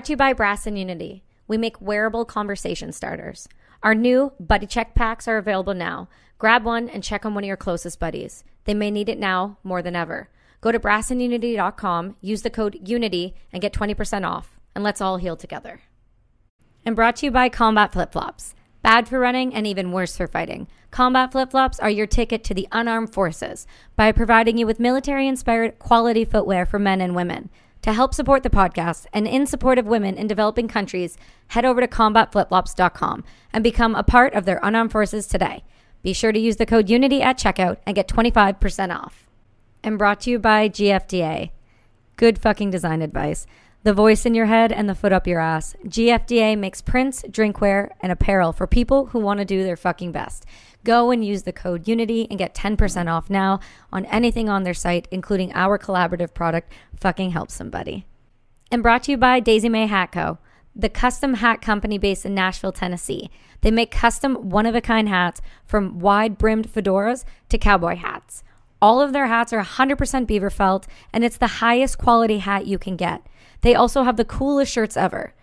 brought to you by Brass and Unity. We make wearable conversation starters. Our new Buddy Check packs are available now. Grab one and check on one of your closest buddies. They may need it now more than ever. Go to brassandunity.com, use the code UNITY, and get 20% off. And let's all heal together. And brought to you by Combat Flip-Flops. Bad for running and even worse for fighting. Combat Flip-Flops are your ticket to the unarmed forces by providing you with military-inspired quality footwear for men and women. To help support the podcast and in support of women in developing countries, head over to combatflipflops.com and become a part of their unarmed forces today. Be sure to use the code UNITY at checkout and get 25% off. And brought to you by GFDA. Good fucking design advice. The voice in your head and the foot up your ass. GFDA makes prints, drinkware, and apparel for people who want to do their fucking best. Go and use the code UNITY and get 10% off now on anything on their site, including our collaborative product, Fucking Help Somebody. And brought to you by Daisy May Hat Co., the custom hat company based in Nashville, Tennessee. They make custom one-of-a-kind hats from wide-brimmed fedoras to cowboy hats. All of their hats are 100% beaver felt, and it's the highest quality hat you can get. They also have the coolest shirts ever.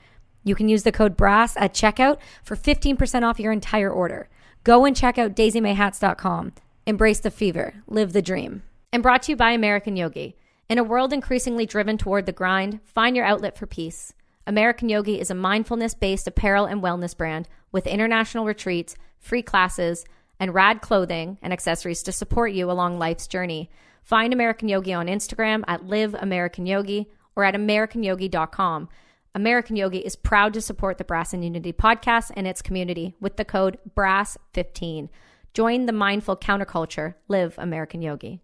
You can use the code BRASS at checkout for 15% off your entire order. Go and check out daisymayhats.com. Embrace the fever. Live the dream. And brought to you by American Yogi. In a world increasingly driven toward the grind, find your outlet for peace. American Yogi is a mindfulness-based apparel and wellness brand with international retreats, free classes, and rad clothing and accessories to support you along life's journey. Find American Yogi on Instagram at Live American Yogi or at AmericanYogi.com. American Yogi is proud to support the Brass and Unity podcast and its community with the code BRASS15. Join the mindful counterculture. Live American Yogi.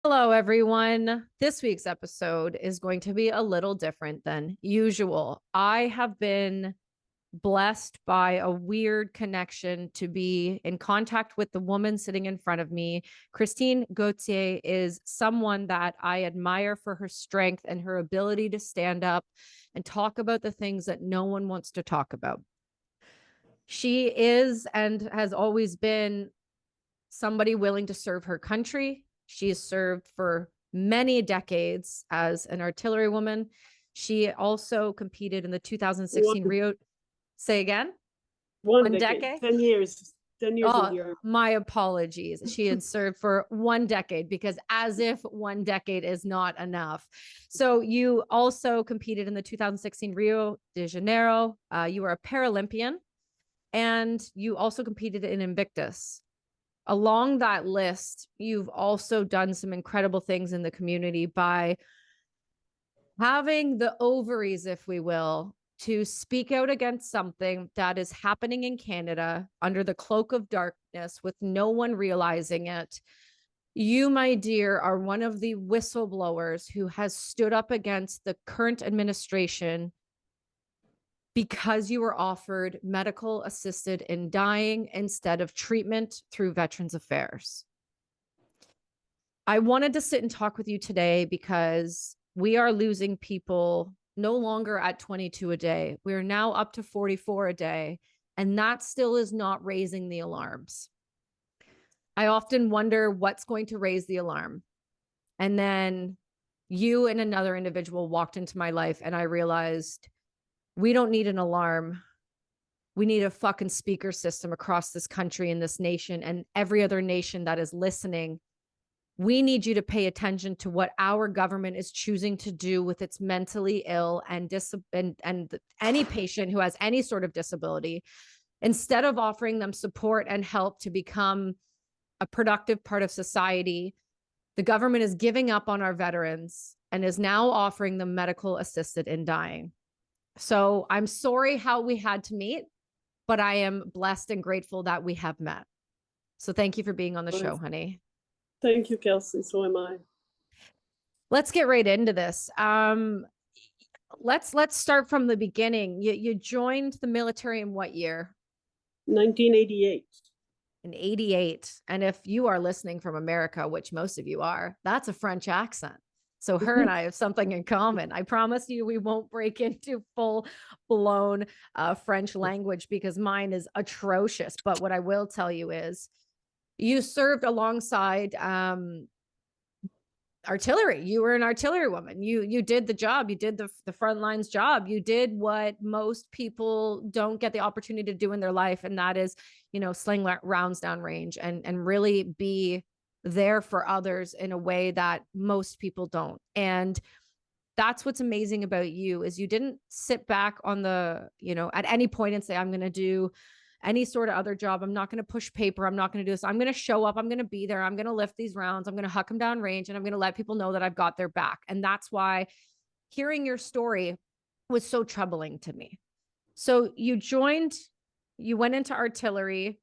Hello, everyone. This week's episode is going to be a little different than usual. I have been blessed by a weird connection to be in contact with the woman sitting in front of me. Christine Gauthier is someone that I admire for her strength and her ability to stand up and talk about the things that no one wants to talk about. She is and has always been somebody willing to serve her country. She has served for many decades as an artillery woman. She also competed in the 2016 Rio. Say again? One decade. 10 years. 10 years in Europe. My apologies. She had served for 1 decade because as if 1 decade is not enough. So you also competed in the 2016 Rio de Janeiro. You were a Paralympian and you also competed in Invictus. Along that list, you've also done some incredible things in the community by having the ovaries, if we will, to speak out against something that is happening in Canada under the cloak of darkness with no one realizing it. You, my dear, are one of the whistleblowers who has stood up against the current administration because you were offered medical assisted in dying instead of treatment through Veterans Affairs. I wanted to sit and talk with you today because we are losing people no longer at 22 a day. We're now up to 44 a day, and that still is not raising the alarms. I often wonder what's going to raise the alarm. And then you and another individual walked into my life, and I realized we don't need an alarm. We need a fucking speaker system across this country and this nation and every other nation that is listening. We need you to pay attention to what our government is choosing to do with its mentally ill and any patient who has any sort of disability. Instead of offering them support and help to become a productive part of society, the government is giving up on our veterans and is now offering them medical assisted in dying. So I'm sorry how we had to meet, but I am blessed and grateful that we have met. So thank you for being on the show, honey. Thank you, Kelsey. So am I. Let's get right into this. Let's start from the beginning. You joined the military in what year? 1988. In 88. And if you are listening from America, which most of you are, that's a French accent. So her and I have something in common. I promise you we won't break into full-blown French language because mine is atrocious. But what I will tell you is you served alongside artillery. You were an artillery woman. You did the job. You did the front lines job. You did what most people don't get the opportunity to do in their life, and that is, sling rounds down range and really be there for others in a way that most people don't. And that's what's amazing about you, is you didn't sit back on at any point and say, I'm going to do any sort of other job. I'm not going to push paper. I'm not going to do this. I'm going to show up. I'm going to be there. I'm going to lift these rounds. I'm going to huck them down range, and I'm going to let people know that I've got their back. And that's why hearing your story was so troubling to me. So you went into artillery.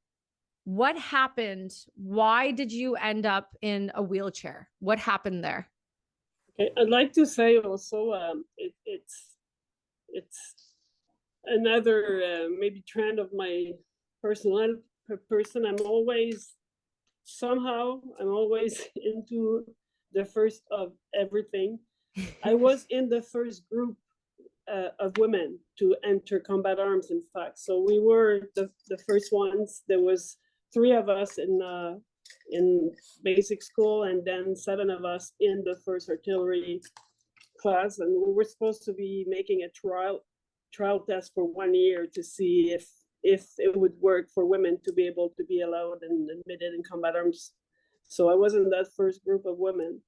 What happened? Why did you end up in a wheelchair? What happened there? Okay, I'd like to say also, it's another maybe trend of my person. I'm always into the first of everything. I was in the first group of women to enter combat arms, in fact. So we were the first ones. There was 3 of us in basic school, and then 7 of us in the first artillery class, and we were supposed to be making a trial test for 1 year to see if it would work for women to be able to be allowed and admitted in combat arms. So I was in that first group of women.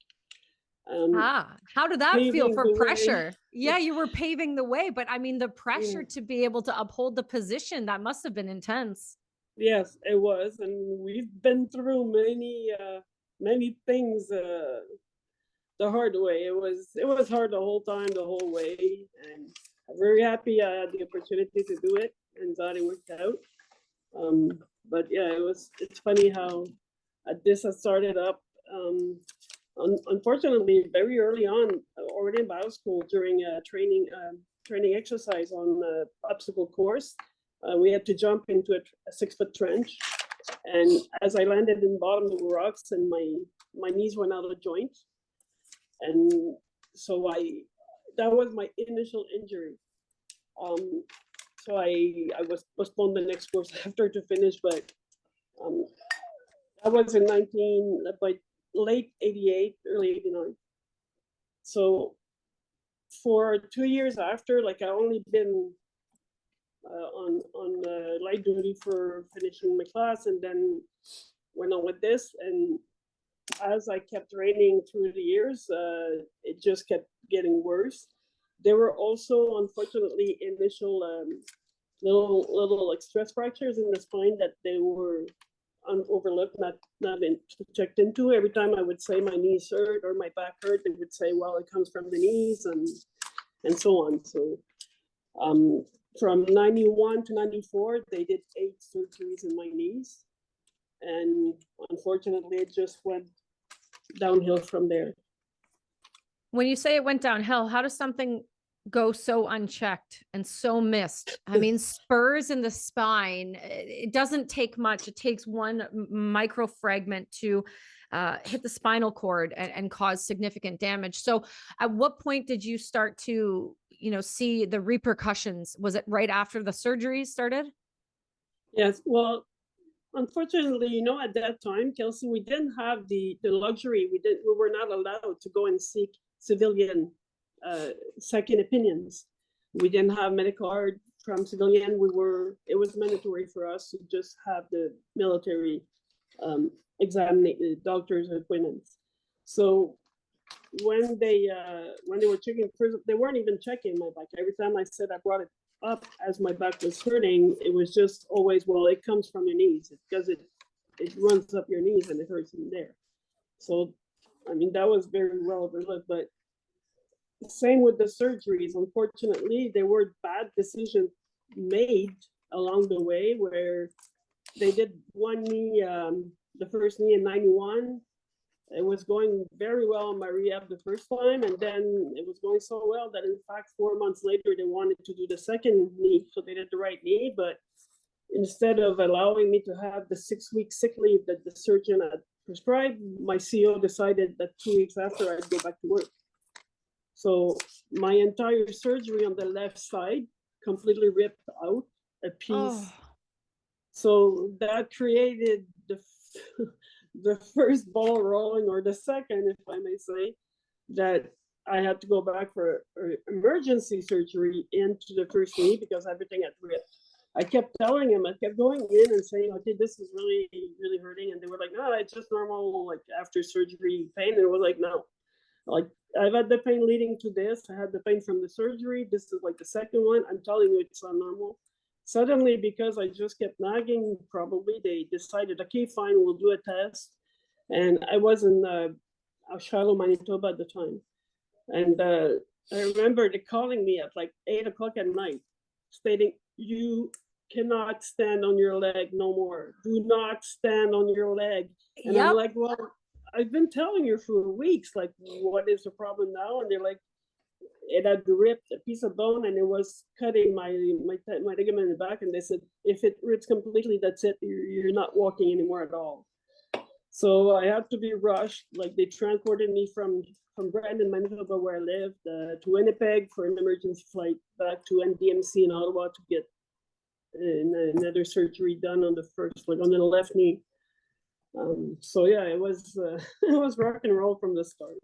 How did that feel for pressure? Yeah, you were paving the way, but I mean, the pressure to be able to uphold the position, that must have been intense. Yes, it was, and we've been through many things the hard way. It was hard the whole way, and I'm very happy I had the opportunity to do it and glad it worked out. But yeah, it's funny how this has started up. Unfortunately, very early on, already in bio school, during a training exercise on the obstacle course, we had to jump into a 6-foot trench, and as I landed in the bottom of the rocks, and my knees went out of joint, and so that was my initial injury. So I was postponed the next course after to finish, but that was in late 88, early 89. So for 2 years after, I only been on light duty for finishing my class, and then went on with this. And as I kept training through the years, it just kept getting worse. There were also, unfortunately, initial little stress fractures in the spine that they were overlooked, not checked into. Every time I would say my knees hurt or my back hurt, they would say, well, it comes from the knees, and so on. So from 91 to 94, they did 8 surgeries in my knees, and unfortunately, it just went downhill from there. When you say it went downhill, how does something go so unchecked and so missed? I mean, spurs in the spine, it doesn't take much. It takes one micro fragment to hit the spinal cord and cause significant damage. So at what point did you start to, see the repercussions? Was it right after the surgeries started? Yes. Well, unfortunately, at that time, Kelsey, we didn't have the luxury. We were not allowed to go and seek civilian second opinions. We didn't have medical card from civilian. It was mandatory for us to just have the military doctor's appointments. So when they were checking, they weren't even checking my back. Every time I said I brought it up as my back was hurting, it was just always, well, it comes from your knees. It's because it runs up your knees and it hurts in there. So, I mean, that was very well overlooked. But same with the surgeries. Unfortunately, there were bad decisions made along the way where they did one knee, the first knee in 91. It was going very well on my rehab the first time, and then it was going so well that, in fact, 4 months later, they wanted to do the second knee, so they did the right knee, but instead of allowing me to have the 6-week sick leave that the surgeon had prescribed, my CO decided that 2 weeks after I'd go back to work. So my entire surgery on the left side completely ripped out a piece. Oh. So that created the first ball rolling, or the second, if I may say, that I had to go back for emergency surgery into the first knee because everything had ripped. I kept telling him, I kept going in and saying, okay, this is really, really hurting. And they were like, no, it's just normal, like after surgery pain. And it was like, no, like I've had the pain leading to this. I had the pain from the surgery. This is like the second one. I'm telling you, it's not normal. Suddenly, because I just kept nagging, probably they decided, okay, fine, we'll do a test. And I was in Shiloh, Manitoba at the time. And I remember they calling me at like 8 o'clock at night, stating, you cannot stand on your leg no more. Do not stand on your leg. And I'm like, well, I've been telling you for weeks, like, what is the problem now? And they're like, it had ripped a piece of bone and it was cutting my ligament in the back. And they said, if it rips completely, that's it. You're not walking anymore at all. So I had to be rushed. Like they transported me from Brandon, Manitoba, where I lived, to Winnipeg for an emergency flight back to NDMC in Ottawa to get another surgery done on the on the left knee. So yeah, it was it was rock and roll from the start.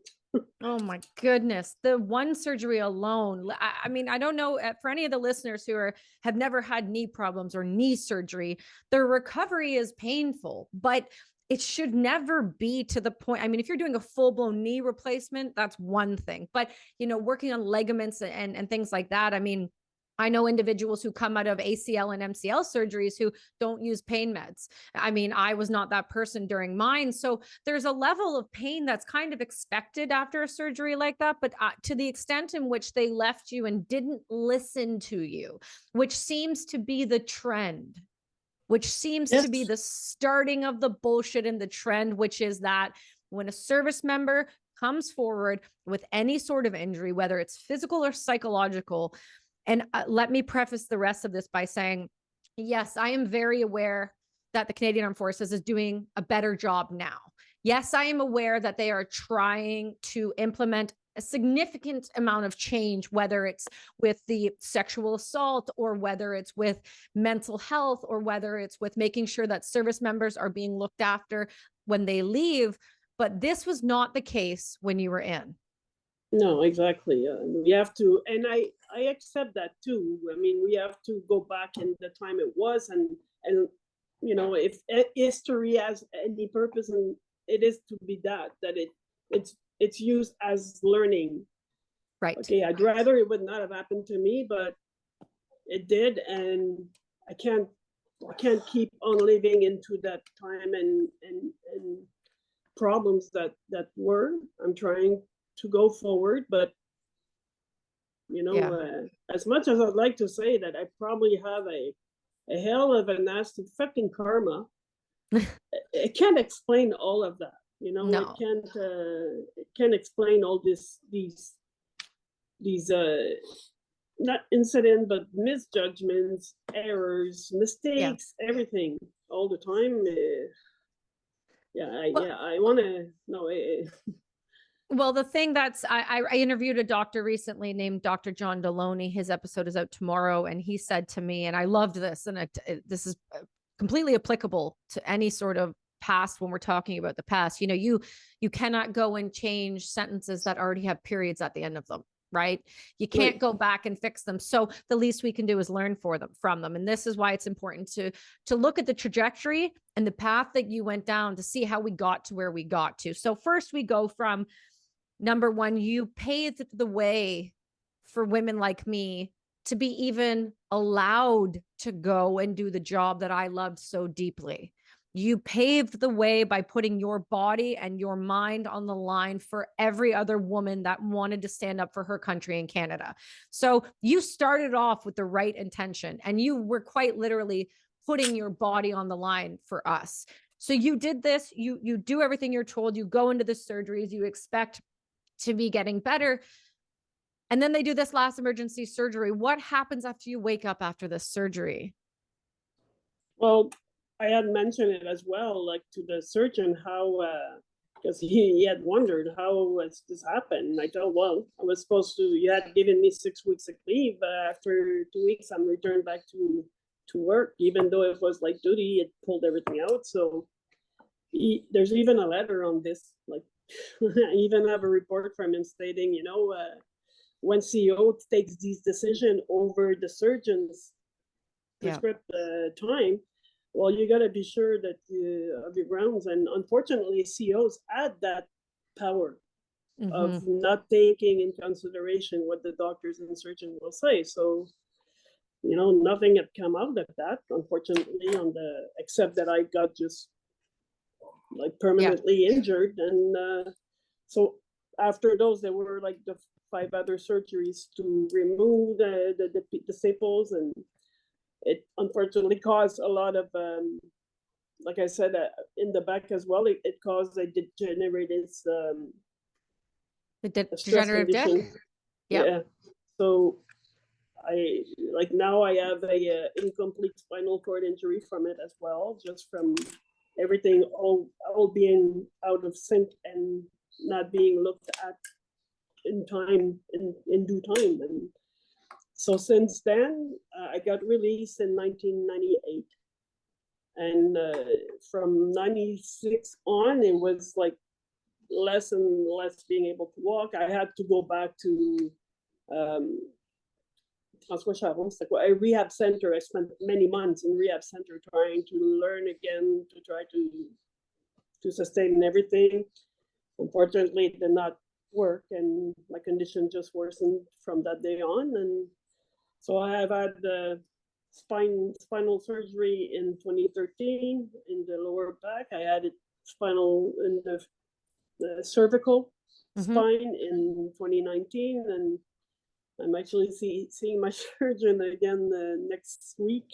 Oh my goodness. The one surgery alone. I mean, I don't know for any of the listeners who have never had knee problems or knee surgery, their recovery is painful, but it should never be to the point. I mean, if you're doing a full-blown knee replacement, that's one thing, but working on ligaments and things like that. I mean, I know individuals who come out of ACL and MCL surgeries who don't use pain meds. I mean, I was not that person during mine. So there's a level of pain that's kind of expected after a surgery like that. But to the extent in which they left you and didn't listen to you, which seems to be the trend, which seems to be the starting of the bullshit and the trend, which is that when a service member comes forward with any sort of injury, whether it's physical or psychological, and let me preface the rest of this by saying, yes, I am very aware that the Canadian Armed Forces is doing a better job now. Yes, I am aware that they are trying to implement a significant amount of change, whether it's with the sexual assault or whether it's with mental health or whether it's with making sure that service members are being looked after when they leave. But this was not the case when you were in. No, exactly. We have to, and I accept that too. I mean, we have to go back in the time it was, and if history has any purpose, and it is to be that it's used as learning. Right. Okay, I'd rather it would not have happened to me, but it did, and I can't keep on living into that time and problems that were. I'm trying to go forward, but as much as I'd like to say that I probably have a hell of a nasty fucking karma, it can't explain all of that. No. It can't explain all these not incident, but misjudgments, errors, mistakes, everything all the time. I want to know. Well, the thing I interviewed a doctor recently named Dr. John Deloney. His episode is out tomorrow. And he said to me, and I loved this, and this is completely applicable to any sort of past when we're talking about the past. You cannot go and change sentences that already have periods at the end of them. Right? You can't go back and fix them. So the least we can do is learn from them. And this is why it's important to look at the trajectory and the path that you went down to see how we got to where we got to. So first we go from number one, you paved the way for women like me to be even allowed to go and do the job that I loved so deeply. You paved the way by putting your body and your mind on the line for every other woman that wanted to stand up for her country in Canada. So you started off with the right intention, and you were quite literally putting your body on the line for us. So you did this, you do everything you're told, you go into the surgeries, you expect to be getting better. And then they do this last emergency surgery. What happens after you wake up after this surgery? Well, I had mentioned it as well, like to the surgeon, how, because he had wondered how has this happened. I told, well, I was supposed to, you had given me 6 weeks of leave. After 2 weeks, I'm returned back to work, even though it was like duty, it pulled everything out. So there's even a letter on this, like I even have a report from him stating, when CEO takes these decisions over the surgeon's Yeah. prescribed time, well, you got to be sure that of your grounds. And unfortunately, CEOs had that power of Hmm. not taking in consideration what the doctors and surgeons will say. So, nothing had come out of that, unfortunately, except that I got just like Yeah. permanently injured. And so after those, there were like the 5 other surgeries to remove the staples, and it unfortunately caused a lot of, like I said, in the back as well. It caused a degenerated The stress degenerative disc. condition. Yeah. Yeah. So I like now I have a incomplete spinal cord injury from it as well, just from everything all being out of sync and not being looked at in time in due time. And so since then, I got released in 1998, and from 96 on, it was like less and less being able to walk. I had to go back to um, a rehab center. I spent many months in rehab center trying to learn again, to try to sustain everything. Unfortunately, it did not work, and my condition just worsened from that day on. And so I have had the spinal surgery in 2013 in the lower back. I had it spinal in the cervical Hmm. spine in 2019, and I'm actually seeing my surgeon again next week,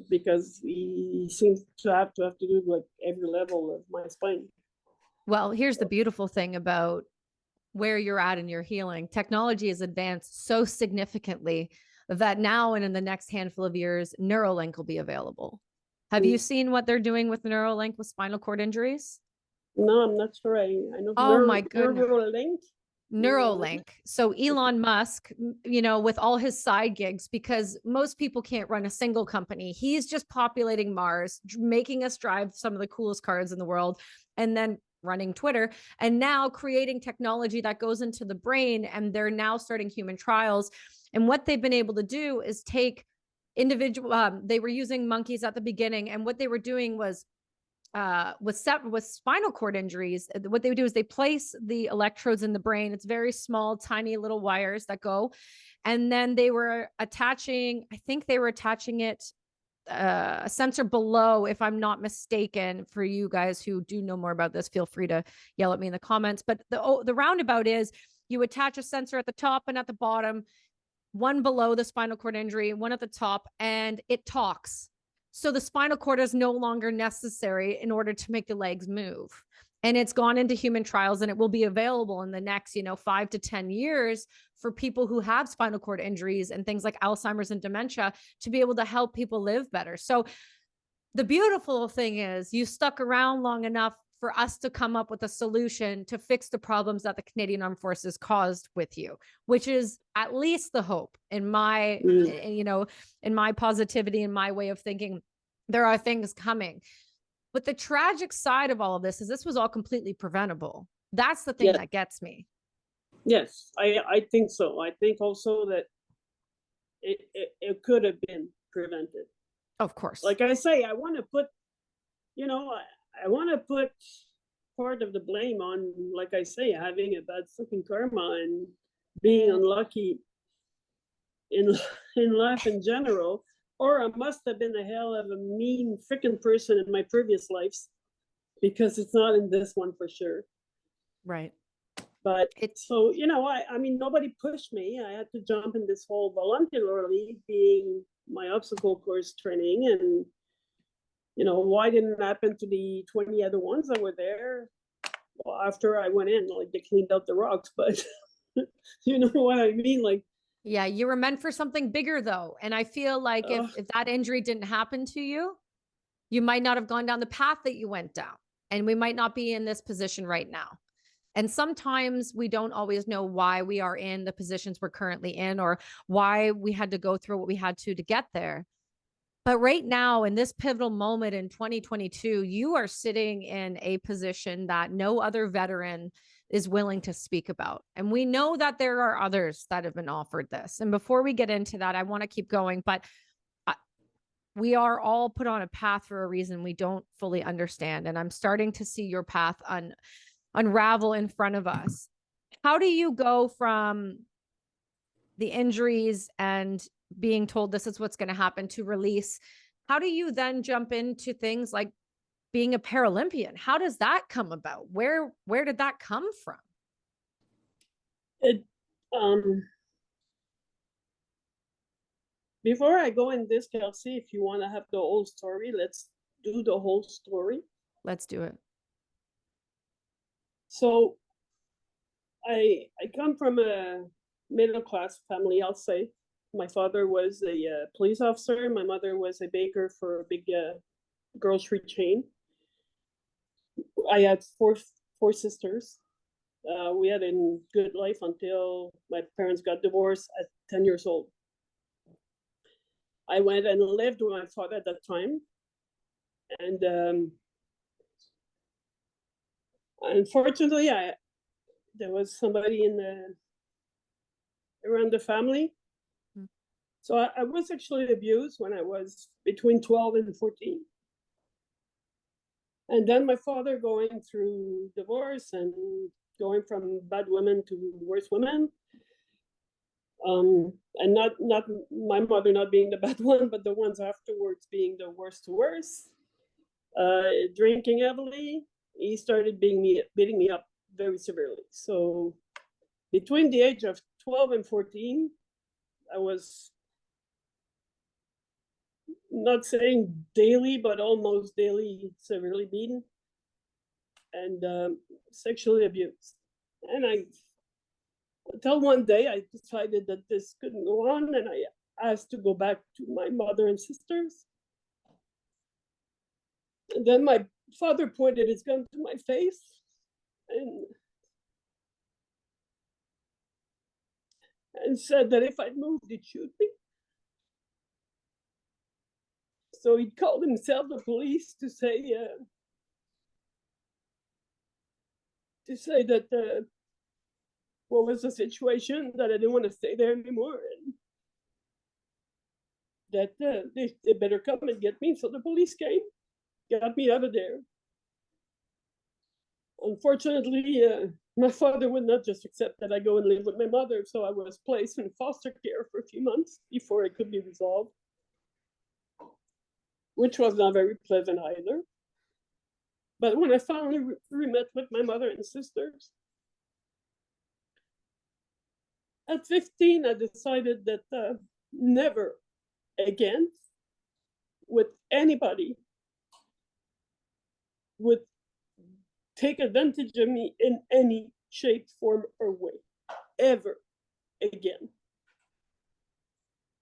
because he seems to do like every level of my spine. Well, here's the beautiful thing about where you're at in your healing. Technology has advanced so significantly that now and in the next handful of years, Neuralink will be available. Have you seen what they're doing with Neuralink with spinal cord injuries? No, I'm not sure. I know Oh my goodness. Neuralink. Neuralink. Neuralink. So Elon Musk, with all his side gigs, because most people can't run a single company, he's just populating Mars, making us drive some of the coolest cars in the world, and then running Twitter, and now creating technology that goes into the brain. And they're now starting human trials. And what they've been able to do is take individual, they were using monkeys at the beginning. And what they were doing was with spinal cord injuries, what they would do is they place the electrodes in the brain. It's very small, tiny little wires that go, and then they were attaching. I think they were attaching it a sensor below, if I'm not mistaken. For you guys who do know more about this, feel free to yell at me in the comments. But the roundabout is you attach a sensor at the top and at the bottom, one below the spinal cord injury, one at the top, and it talks. So the spinal cord is no longer necessary in order to make the legs move. And it's gone into human trials, and it will be available in the next, 5 to 10 years for people who have spinal cord injuries and things like Alzheimer's and dementia to be able to help people live better. So the beautiful thing is you stuck around long enough for us to come up with a solution to fix the problems that the Canadian Armed Forces caused with you, which is at least the hope in my, in my positivity and my way of thinking. There are things coming. But the tragic side of all of this is this was all completely preventable. That's the thing Yes, that gets me. yes, I think so. I think also that it could have been prevented. Of course. Like I say, I want to put, I want to put part of the blame on, like I say, having a bad fucking karma and being unlucky in in life in general, or I must have been a hell of a mean freaking person in my previous lives, because it's not in this one for sure. Right. But It's so, I mean, nobody pushed me. I had to jump in this whole voluntarily, being my obstacle course training. And, why didn't it happen to the 20 other ones that were there? Well, after I went in, like, they cleaned out the rocks, but you know what I mean? Like, Yeah, you were meant for something bigger though. And I feel like if that injury didn't happen to you, you might not have gone down the path that you went down. And we might not be in this position right now. And sometimes we don't always know why we are in the positions we're currently in, or why we had to go through what we had to get there. But right now, in this pivotal moment in 2022, you are sitting in a position that no other veteran is willing to speak about. And we know that there are others that have been offered this. And before we get into that, I want to keep going, but we are all put on a path for a reason we don't fully understand. And I'm starting to see your path unravel in front of us. How do you go from the injuries and being told this is what's going to happen to release? How do you then jump into things like being a Paralympian? How does that come about? Where did that come from? It before I go in this, Kelsey, if you want to have the whole story, let's do the whole story. Let's do it. So I come from a middle class family, I'll say. My father was a police officer. My mother was a baker for a big grocery chain. I had four sisters. We had a good life until my parents got divorced at 10 years old. I went and lived with my father at that time. And unfortunately, there was somebody around the family. So I was sexually abused when I was between 12 and 14. And then my father going through divorce and going from bad women to worse women. And not my mother not being the bad one, but the ones afterwards being the worst to worse. Drinking heavily, he started beating me up very severely. So between the age of 12 and 14, I was not saying daily, but almost daily severely beaten and sexually abused. And until one day I decided that this couldn't go on, and I asked to go back to my mother and sisters. And then my father pointed his gun to my face and said that if I'd moved, he'd shoot me. So he called himself the police to say that what was the situation, that I didn't want to stay there anymore, and that they better come and get me. So the police came, got me out of there. Unfortunately, my father would not just accept that I go and live with my mother, so I was placed in foster care for a few months before it could be resolved, which was not very pleasant either. But when I finally re-met with my mother and sisters, at 15, I decided that never again with anybody would take advantage of me in any shape, form, or way, ever again.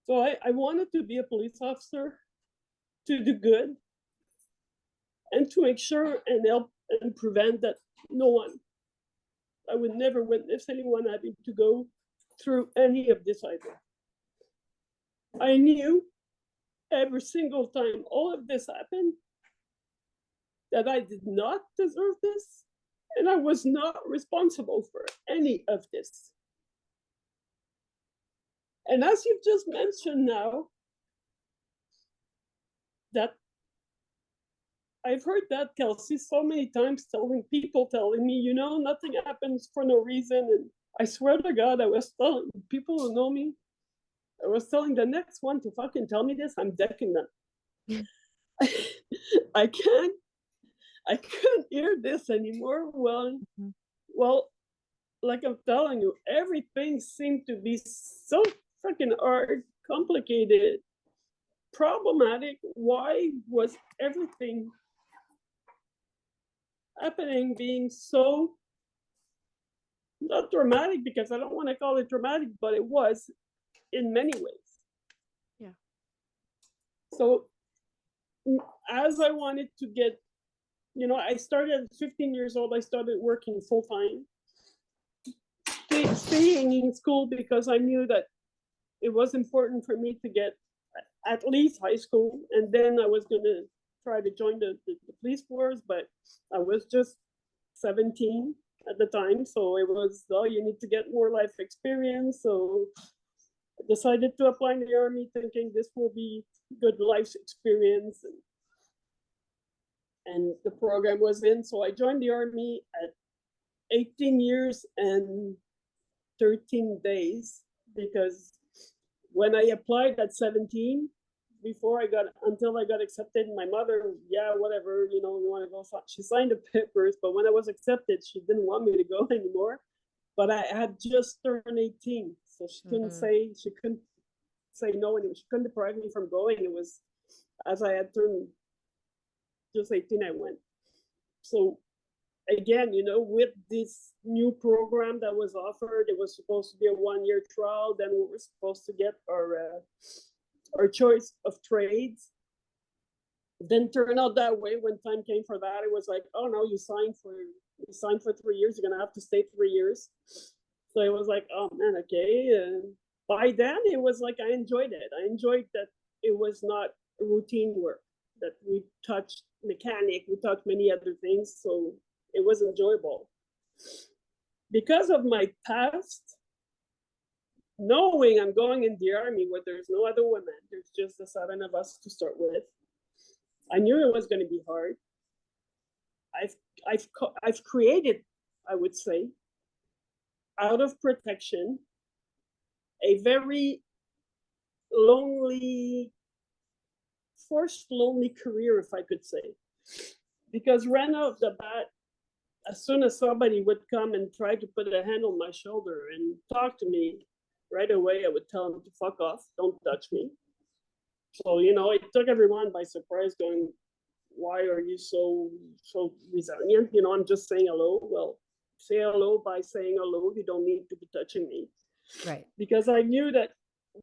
So I wanted to be a police officer, to do good, and to make sure and help and prevent that I would never witness anyone having to go through any of this either. I knew every single time all of this happened that I did not deserve this, and I was not responsible for any of this. And as you've just mentioned now, that I've heard that, Kelsey, so many times, telling me, nothing happens for no reason. And I swear to God, I was telling people who know me, I was telling the next one to fucking tell me this, I'm decking them. I couldn't hear this anymore. Well, like I'm telling you, everything seemed to be so freaking hard, complicated, problematic. Why was everything happening being so not dramatic? Because I don't want to call it dramatic, but it was in many ways. Yeah. So as I wanted to get, I started at 15 years old, I started working full time, staying in school, because I knew that it was important for me to get at least high school, and then I was gonna try to join the police force, but I was just 17 at the time, so it was, oh, you need to get more life experience. So I decided to apply in the army, thinking this will be good life experience, and the program was in. So I joined the army at 18 years and 13 days, because when I applied at 17, until I got accepted, my mother, yeah, whatever, you want to go. She signed the papers, but when I was accepted, she didn't want me to go anymore. But I had just turned 18, so she couldn't say no anymore. She couldn't deprive me from going. It was, as I had turned just 18, I went. So again, with this new program that was offered, it was supposed to be a 1-year trial. Then we were supposed to get our choice of trades. Didn't turn out that way. When time came for that, it was like, oh no, you signed for 3 years. You're gonna have to stay 3 years. So it was like, oh man, okay. And by then, it was like I enjoyed it. I enjoyed that it was not routine work, that we touched mechanic, we touched many other things. So it was enjoyable. Because of my past, knowing I'm going in the army where there's no other women, there's just the 7 of us to start with, I knew it was going to be hard. I've created, I would say, out of protection, a very forced lonely career, if I could say. Because right off the bat, as soon as somebody would come and try to put a hand on my shoulder and talk to me, right away I would tell them to fuck off, don't touch me. So, it took everyone by surprise, going, why are you so resilient? I'm just saying hello. Well, say hello by saying hello. You don't need to be touching me. Right. Because I knew that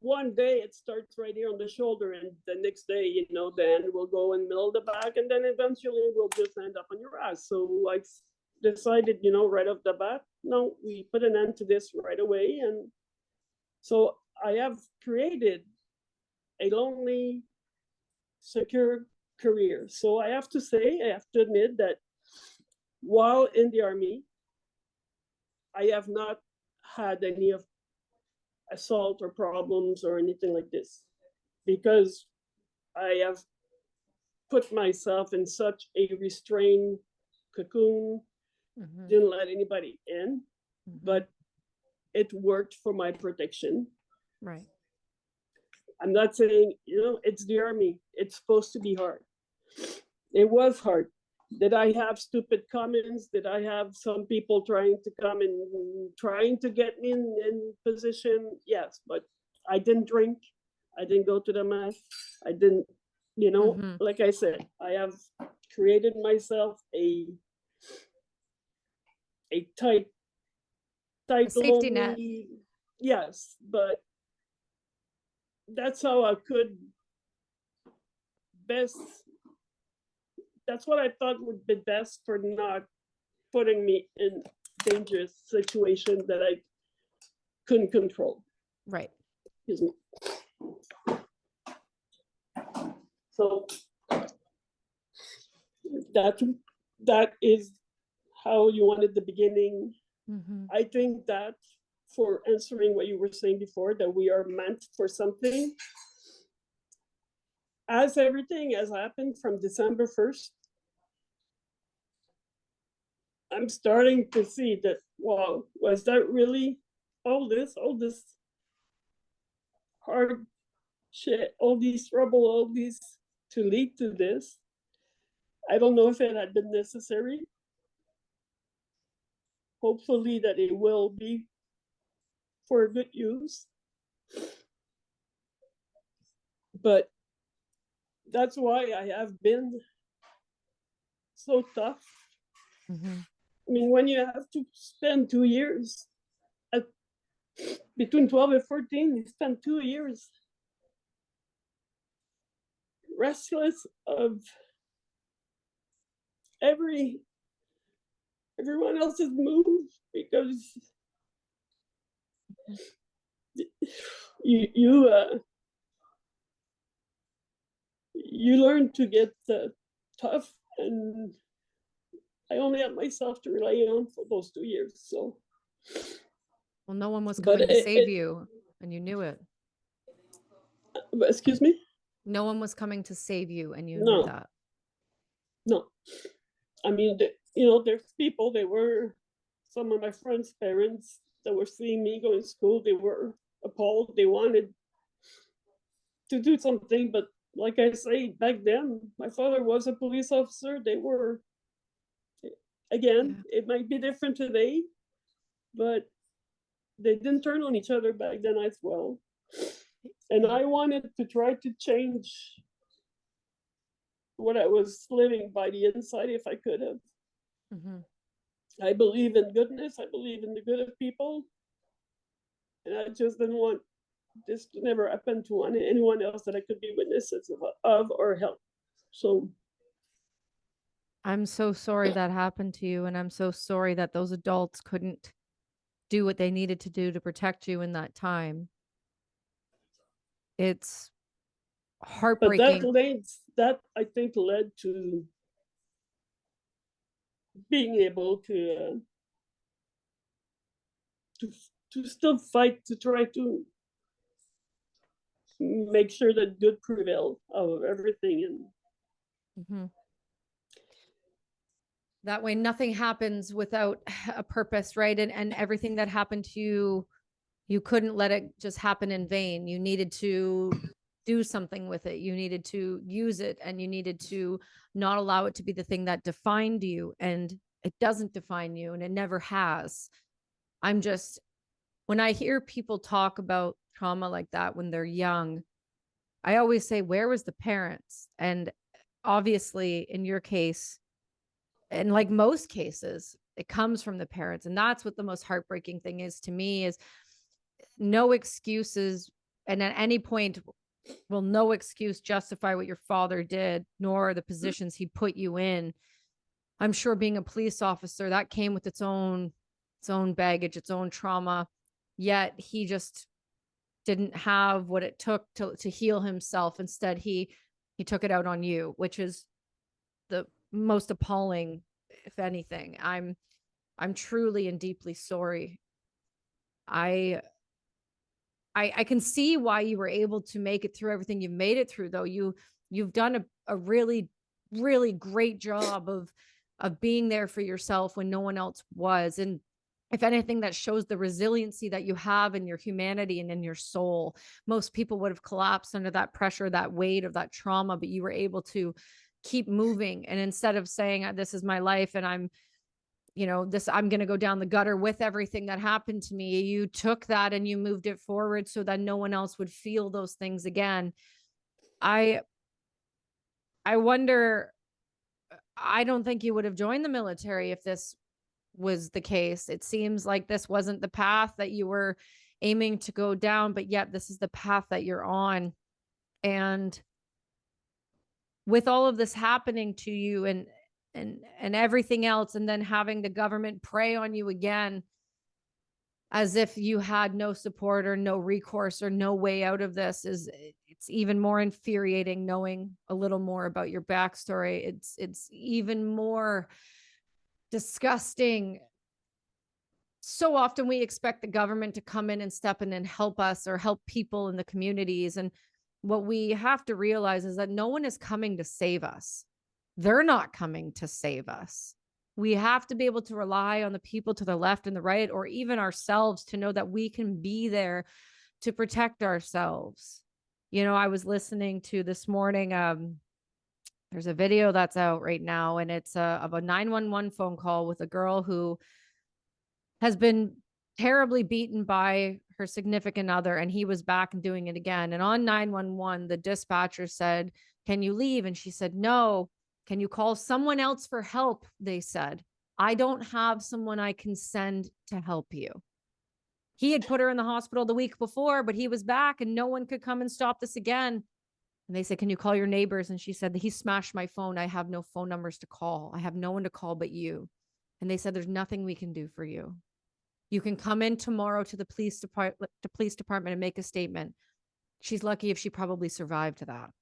one day it starts right here on the shoulder, and the next day, the hand will go in the middle of the back, and then eventually it will just end up on your ass. So I decided, right off the bat, no, we put an end to this right away. And so I have created a lonely, secure career. So I have to admit that while in the army, I have not had any of assault or problems or anything like this, because I have put myself in such a restrained cocoon, didn't let anybody in, but it worked for my protection. Right. I'm not saying, it's the army. It's supposed to be hard. It was hard. Did I have stupid comments? Did I have some people trying to come and trying to get me in position? Yes, but I didn't drink. I didn't go to the mass. I didn't, like I said, I have created myself a tight A safety net. lonely, yes, but that's how I could best, that's what I thought would be best for not putting me in dangerous situation that I couldn't control. Right. Excuse me. So that is how you wanted the beginning. I think that, for answering what you were saying before, that we are meant for something. As everything has happened from December 1st, I'm starting to see that, wow, was that really all this hard shit, all these trouble, all these to lead to this? I don't know if it had been necessary. Hopefully that it will be for good use. But that's why I have been so tough. I mean, when you have to spend 2 years between 12 and 14, you spend 2 years restless of everyone else's move, because you you learn to get tough, and I only had myself to rely on for those 2 years. So, Well, no one was but coming to save you, and you knew it. excuse me? No one was coming to save you, and you knew No, that. no. I mean, there's people, they were some of my friends' parents that were seeing me going to school. They were appalled. They wanted to do something, but like I say, back then, my father was a police officer. They were, again, it might be different today, but they didn't turn on each other back then as well. And I wanted to try to change what I was living by the inside if I could have. Mm-hmm. I believe in goodness. I believe in the good of people. And I just didn't want this to never happen to anyone else that I could be witnesses of or help. So I'm so sorry that happened to you, and I'm so sorry that those adults couldn't do what they needed to do to protect you in that time. It's but heartbreaking. that I think led to being able to still fight to try to make sure that good prevails of everything. And Mm-hmm. That way nothing happens without a purpose, right? And everything that happened to you, you couldn't let it just happen in vain. You needed to do something with it. You needed to use it, and you needed to not allow it to be the thing that defined you. And it doesn't define you, and it never has. I'm just, when I hear people talk about trauma like that when they're young, I always say, where was the parents? And obviously, in your case, and like most cases, it comes from the parents. And that's what the most heartbreaking thing is to me, is no excuses. And at any point will no excuse justify what your father did, nor the positions he put you in. I'm sure being a police officer, that came with its own baggage, its own trauma. Yet he just didn't have what it took to heal himself. Instead, he took it out on you, which is the most appalling, if anything. I'm truly and deeply sorry. I can see why you were able to make it through everything you made it through, though. You've done a really, really great job of being there for yourself when no one else was. And if anything, that shows the resiliency that you have in your humanity and in your soul. Most people would have collapsed under that pressure, that weight of that trauma, but you were able to keep moving. And instead of saying, this is my life and I'm going to go down the gutter with everything that happened to me, you took that and you moved it forward so that no one else would feel those things again. I wonder, I don't think you would have joined the military if this was the case. It seems like this wasn't the path that you were aiming to go down, but yet this is the path that you're on. And with all of this happening to you and everything else, and then having the government prey on you again as if you had no support or no recourse or no way out of this, it's even more infuriating knowing a little more about your backstory. It's even more disgusting. So often we expect the government to come in and step in and help us or help people in the communities. And what we have to realize is that no one is coming to save us. They're not coming to save us. We have to be able to rely on the people to the left and the right, or even ourselves, to know that we can be there to protect ourselves. I was listening to this morning, there's a video that's out right now, and it's of a 911 phone call with a girl who has been terribly beaten by her significant other, and he was back and doing it again. And on 911, the dispatcher said, "Can you leave?" And she said, "No." "Can you call someone else for help?" They said. "I don't have someone I can send to help you." He had put her in the hospital the week before, but he was back and no one could come and stop this again. And they said, "Can you call your neighbors?" And she said, "He smashed my phone. I have no phone numbers to call. I have no one to call but you." And they said, "There's nothing we can do for you. You can come in tomorrow to the police department and make a statement." She's lucky if she probably survived that.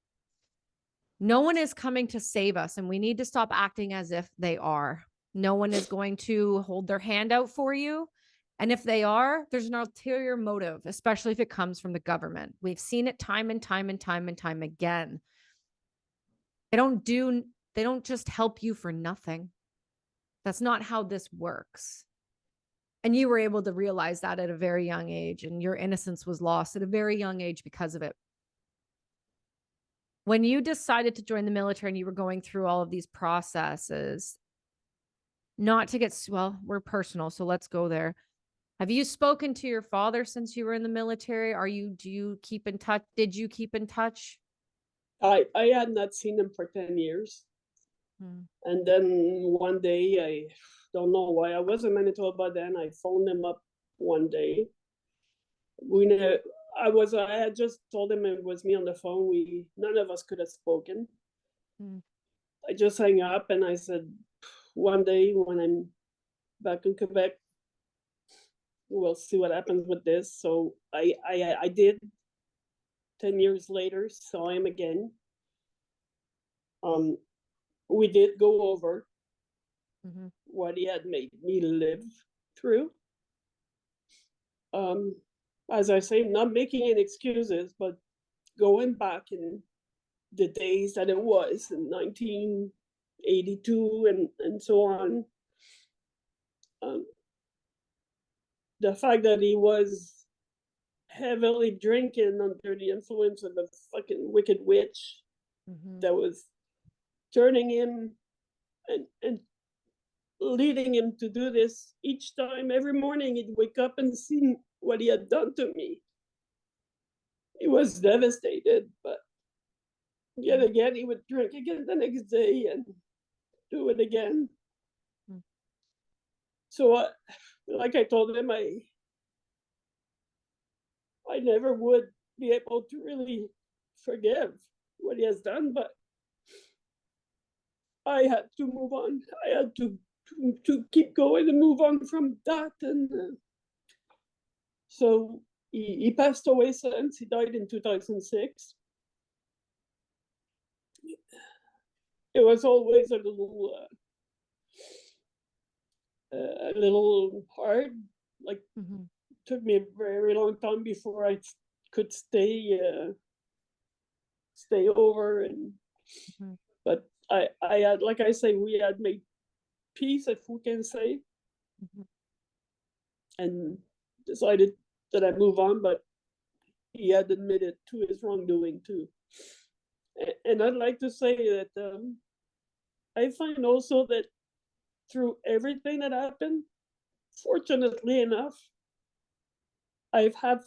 No one is coming to save us, and we need to stop acting as if they are. No one is going to hold their hand out for you. And if they are, there's an ulterior motive, especially if it comes from the government. We've seen it time and time and time and time again. They don't just help you for nothing. That's not how this works. And you were able to realize that at a very young age, and your innocence was lost at a very young age because of it. When you decided to join the military and you were going through all of these processes, not to get, well, we're personal, so let's go there. Have you spoken to your father since you were in the military? Do you keep in touch? Did you keep in touch? I had not seen him for 10 years. And then one day, I don't know why, I was in Manitoba by then, I phoned him up one day. I had just told him it was me on the phone. None of us could have spoken. I just hung up and I said, one day when I'm back in Quebec, we'll see what happens with this. So I did. 10 years later, saw him again. We did go over what he had made me live through. As I say, not making any excuses, but going back in the days that it was in 1982 and so on. The fact that he was heavily drinking under the influence of a fucking wicked witch that was turning him and leading him to do this each time. Every morning he'd wake up and see what he had done to me. He was devastated, but yet again he would drink again the next day and do it again. So like I told him, I never would be able to really forgive what he has done, but I had to move on. I had to keep going and move on from that. And so he passed away since. He died in 2006. It was always a little hard. Like, took me a very long time before I could stay over. And but I had, like I say, we had made peace, if we can say, and decided that I move on. But he had admitted to his wrongdoing too. And I'd like to say that I find also that through everything that happened, fortunately enough, I've had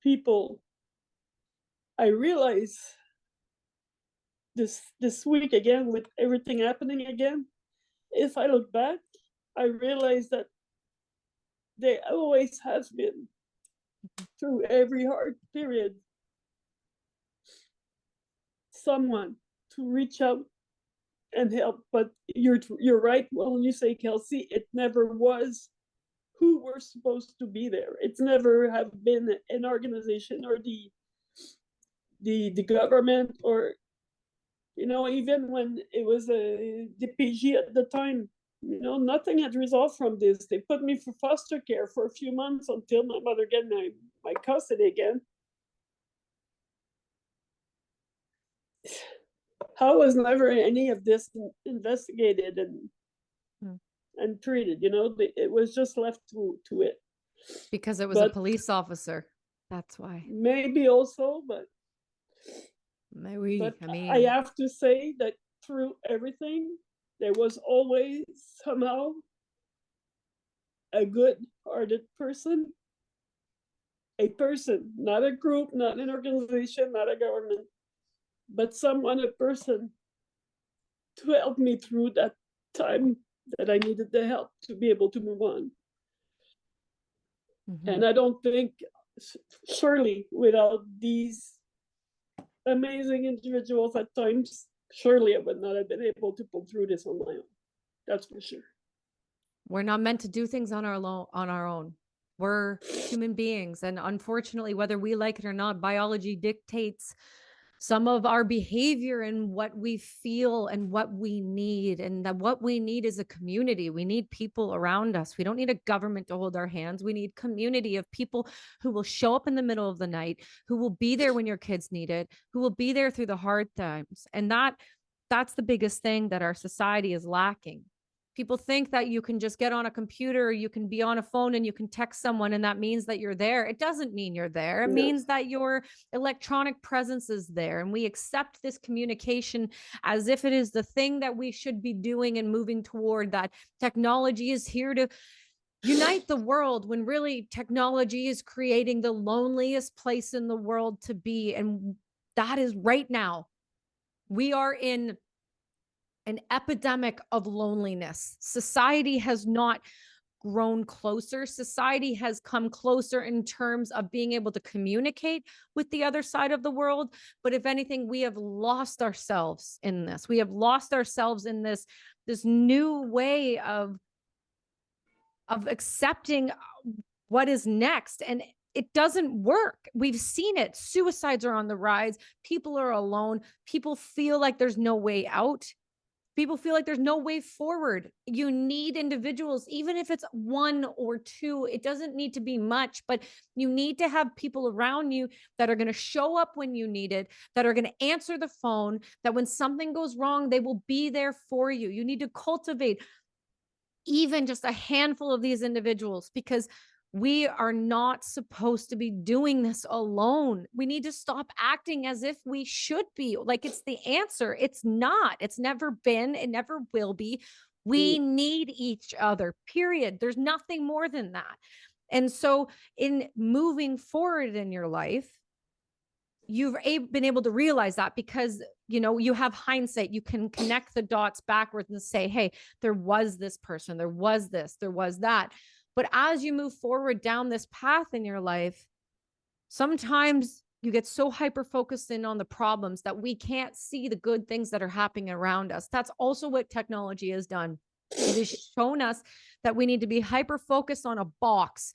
people. I realize this week again, with everything happening again, if I look back, I realize that there always has been, through every hard period, someone to reach out and help. But you're right when you say, Kelsey, it never was who were supposed to be there. It's never have been an organization or the government, or even when it was a DPG at the time, nothing had resolved from this. They put me for foster care for a few months until my mother got my custody again. How was never any of this investigated and treated? It was just left to it. Because it was a police officer. That's why. Maybe also, but I have to say that through everything, there was always somehow a good-hearted person, not a group, not an organization, not a government, but a person to help me through that time that I needed the help to be able to move on. And I don't think, surely, without these amazing individuals at times, surely I would not have been able to pull through this on my own. That's for sure. We're not meant to do things on our own. We're human beings. And unfortunately, whether we like it or not, biology dictates some of our behavior and what we feel and what we need. And that what we need is a community. We need people around us. We don't need a government to hold our hands. We need community of people who will show up in the middle of the night, who will be there when your kids need it, who will be there through the hard times. And that's the biggest thing that our society is lacking. People think that you can just get on a computer, or you can be on a phone and you can text someone and that means that you're there. It doesn't mean you're there. It means that your electronic presence is there. And we accept this communication as if it is the thing that we should be doing and moving toward, that technology is here to unite the world, when really technology is creating the loneliest place in the world to be. And that is right now. We are in an epidemic of loneliness. Society has not grown closer. Society has come closer in terms of being able to communicate with the other side of the world. But if anything, we have lost ourselves in this. We have lost ourselves in this new way of accepting what is next. And it doesn't work. We've seen it. Suicides are on the rise. People are alone. People feel like there's no way out. People feel like there's no way forward. You need individuals, even if it's one or two. It doesn't need to be much, but you need to have people around you that are going to show up when you need it, that are going to answer the phone, that when something goes wrong, they will be there for you. You need to cultivate even just a handful of these individuals, because we are not supposed to be doing this alone. We need to stop acting as if we should be like it's the answer. It's not. It's never been. It never will be. We need each other, period. There's nothing more than that. And so in moving forward in your life, you've been able to realize that, because you have hindsight. You can connect the dots backwards and say, hey, there was this person, there was this, there was that. But as you move forward down this path in your life, sometimes you get so hyper focused in on the problems that we can't see the good things that are happening around us. That's also what technology has done. It has shown us that we need to be hyper focused on a box.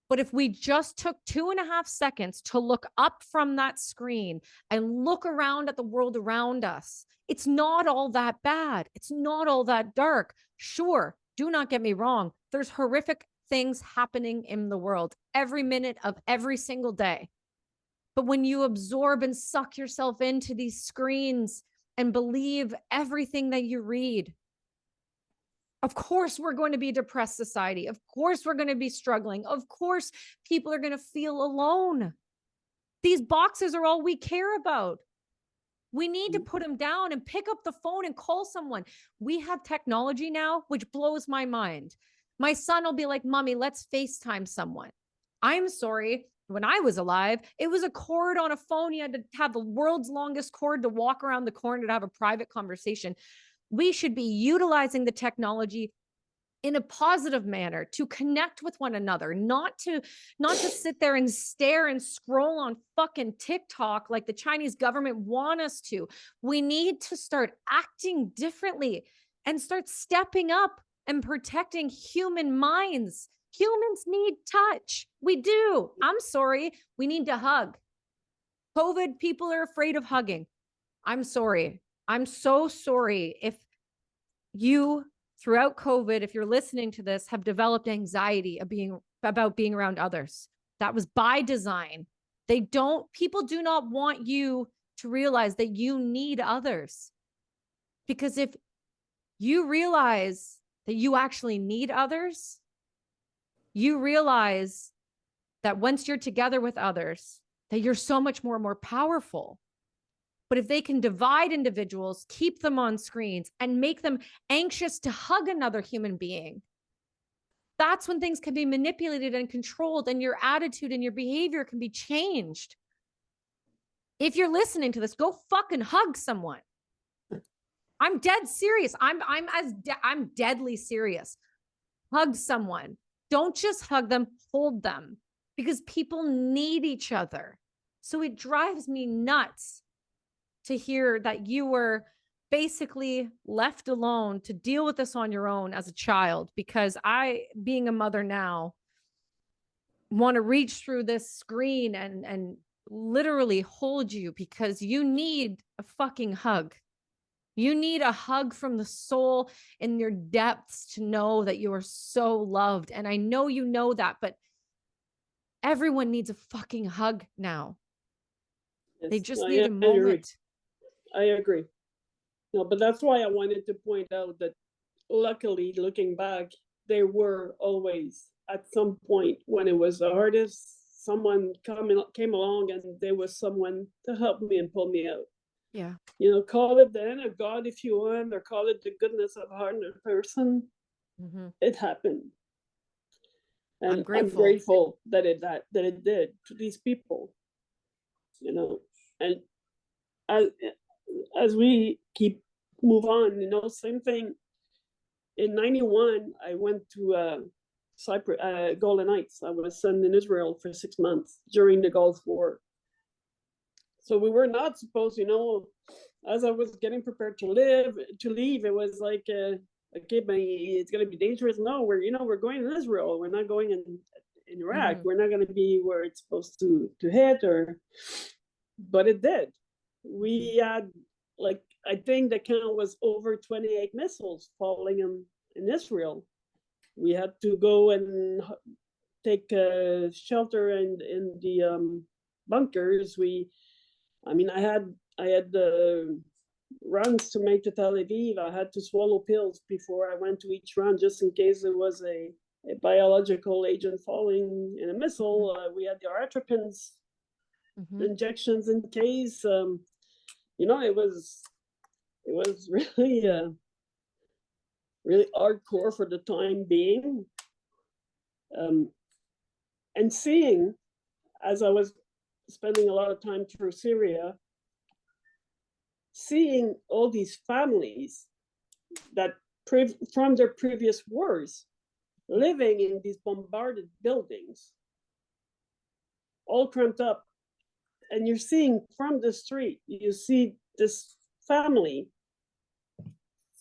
But if we just took 2.5 seconds to look up from that screen and look around at the world around us, it's not all that bad. It's not all that dark. Sure, do not get me wrong. There's horrific things happening in the world every minute of every single day. But when you absorb and suck yourself into these screens and believe everything that you read, of course, we're going to be a depressed society. Of course, we're going to be struggling. Of course, people are going to feel alone. These boxes are all we care about. We need to put them down and pick up the phone and call someone. We have technology now, which blows my mind. My son will be like, Mommy, let's FaceTime someone. I'm sorry. When I was alive, it was a cord on a phone. You had to have the world's longest cord to walk around the corner to have a private conversation. We should be utilizing the technology in a positive manner to connect with one another, not to sit there and stare and scroll on fucking TikTok like the Chinese government want us to. We need to start acting differently and start stepping up and protecting human minds. Humans need touch. We do. I'm sorry. We need to hug. COVID, people are afraid of hugging. I'm sorry. I'm so sorry if you, throughout COVID, if you're listening to this, have developed anxiety about being around others. That was by design. People do not want you to realize that you need others. Because if you realize that you actually need others, you realize that once you're together with others, that you're so much more powerful. But if they can divide individuals, keep them on screens, and make them anxious to hug another human being, that's when things can be manipulated and controlled, and your attitude and your behavior can be changed. If you're listening to this, go fucking hug someone. I'm dead serious. I'm deadly serious. Hug someone. Don't just hug them, hold them, because people need each other. So it drives me nuts to hear that you were basically left alone to deal with this on your own as a child, because I, being a mother now, want to reach through this screen and literally hold you because you need a fucking hug. You need a hug from the soul in your depths to know that you are so loved. And I know you know that, but everyone needs a fucking hug now. They Yes, just I need a agree. moment. I agree. No, but that's why I wanted to point out that luckily, looking back, there were always at some point when it was the hardest, someone came along and there was someone to help me and pull me out. Yeah. You know, call it the hand of God if you want, or call it the goodness of heart in a person. Mm-hmm. It happened, and I'm grateful. I'm grateful that it did to these people. You know, and as as we keep move on, you know, same thing. In '91, I went to Cyprus, Golden Heights. I was sent in Israel for 6 months during the Gulf War. So we were not supposed, you know, as I was getting prepared to leave, it was like, okay, but it's going to be dangerous. No, we're going to Israel. We're not going in Iraq. Mhm. We're not going to be where it's supposed to hit but it did. We had, like, I think the count was over 28 missiles falling in Israel. We had to go and take shelter in the bunkers. I had the runs to make to Tel Aviv. I had to swallow pills before I went to each run, just in case there was a biological agent falling in a missile. We had the atropines Mhm. injections in case. You know, it was really really hardcore for the time being. Um, and seeing, as I was spending a lot of time through Syria, seeing all these families that from their previous wars living in these bombarded buildings, all cramped up, and you're seeing from the street, you see this family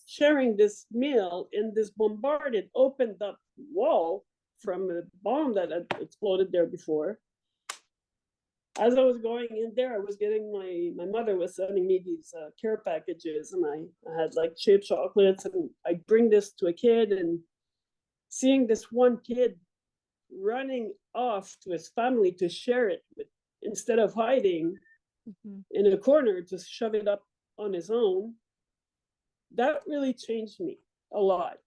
sharing this meal in this bombarded, opened up wall from a bomb that had exploded there before. As I was going in there, I was getting my mother was sending me these care packages, and I had like chip chocolates, and I bring this to a kid, and seeing this one kid running off to his family to share it with, instead of hiding in a corner to shove it up on his own, that really changed me a lot.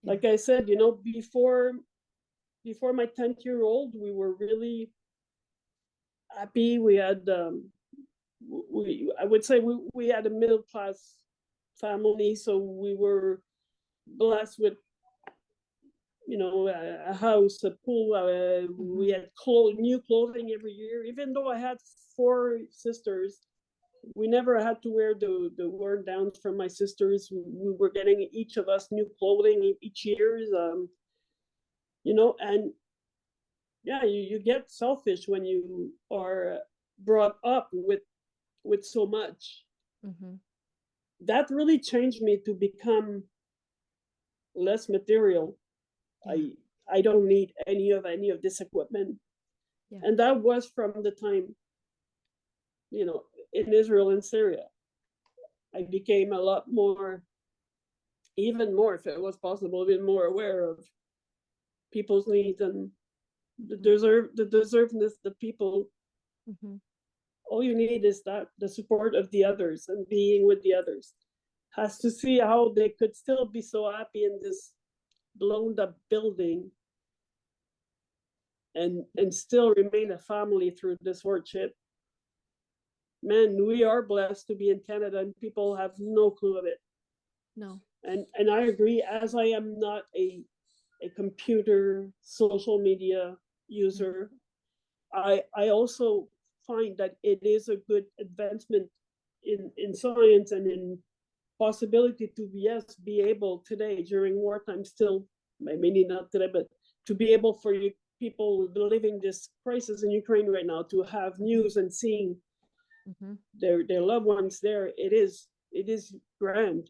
Like I said, you know, before my 10-year-old, we were really happy. We had I would say we had a middle class family, so we were blessed with, you know, a house, a pool. We had new clothing every year. Even though I had 4 sisters, we never had to wear the worn down from my sisters. We were getting each of us new clothing each year. You know, and yeah, you get selfish when you are brought up with so much. That really changed me to become less material. I don't need any of this equipment. And that was from the time, you know, in Israel and Syria. I became a lot more, even more, if it was possible, even more aware of people's needs and the deservedness of people. All you need is that the support of the others and being with the others. Has to see how they could still be so happy in this blown up building and still remain a family through this hardship. Man, we are blessed to be in Canada, and people have no clue of it. No. And I agree, as I am not a computer social media user, I also find that it is a good advancement in science and in possibility to be able today during wartime, still maybe not today, but to be able for you people living this crisis in Ukraine right now to have news and seeing their loved ones there, it is grand.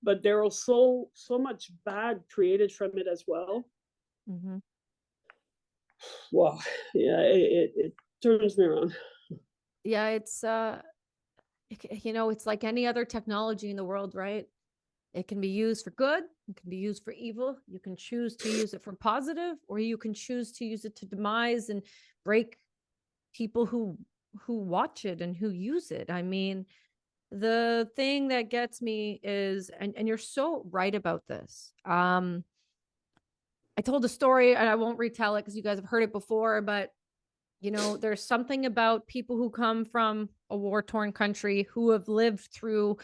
But there are so much bad created from it as well. Wow, yeah, it turns me around. Yeah, it's you know, it's like any other technology in the world, right? It can be used for good, it can be used for evil. You can choose to use it for positive, or you can choose to use it to demise and break people who watch it and who use it. I mean, the thing that gets me is, and you're so right about this. I told a story and I won't retell it because you guys have heard it before, but you know, there's something about people who come from a war-torn country who have lived through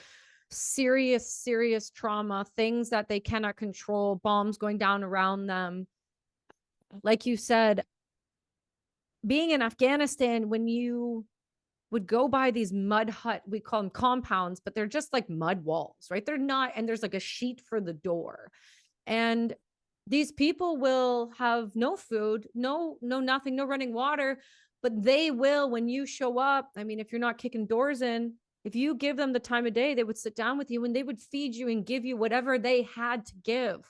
serious trauma, things that they cannot control, bombs going down around them. Like you said, being in Afghanistan, when you would go by these mud hut, we call them compounds, but they're just like mud walls, right? They're not, and there's like a sheet for the door. And these people will have no food, no nothing, no running water, but they will, when you show up, I mean, if you're not kicking doors in, if you give them the time of day, they would sit down with you and they would feed you and give you whatever they had to give,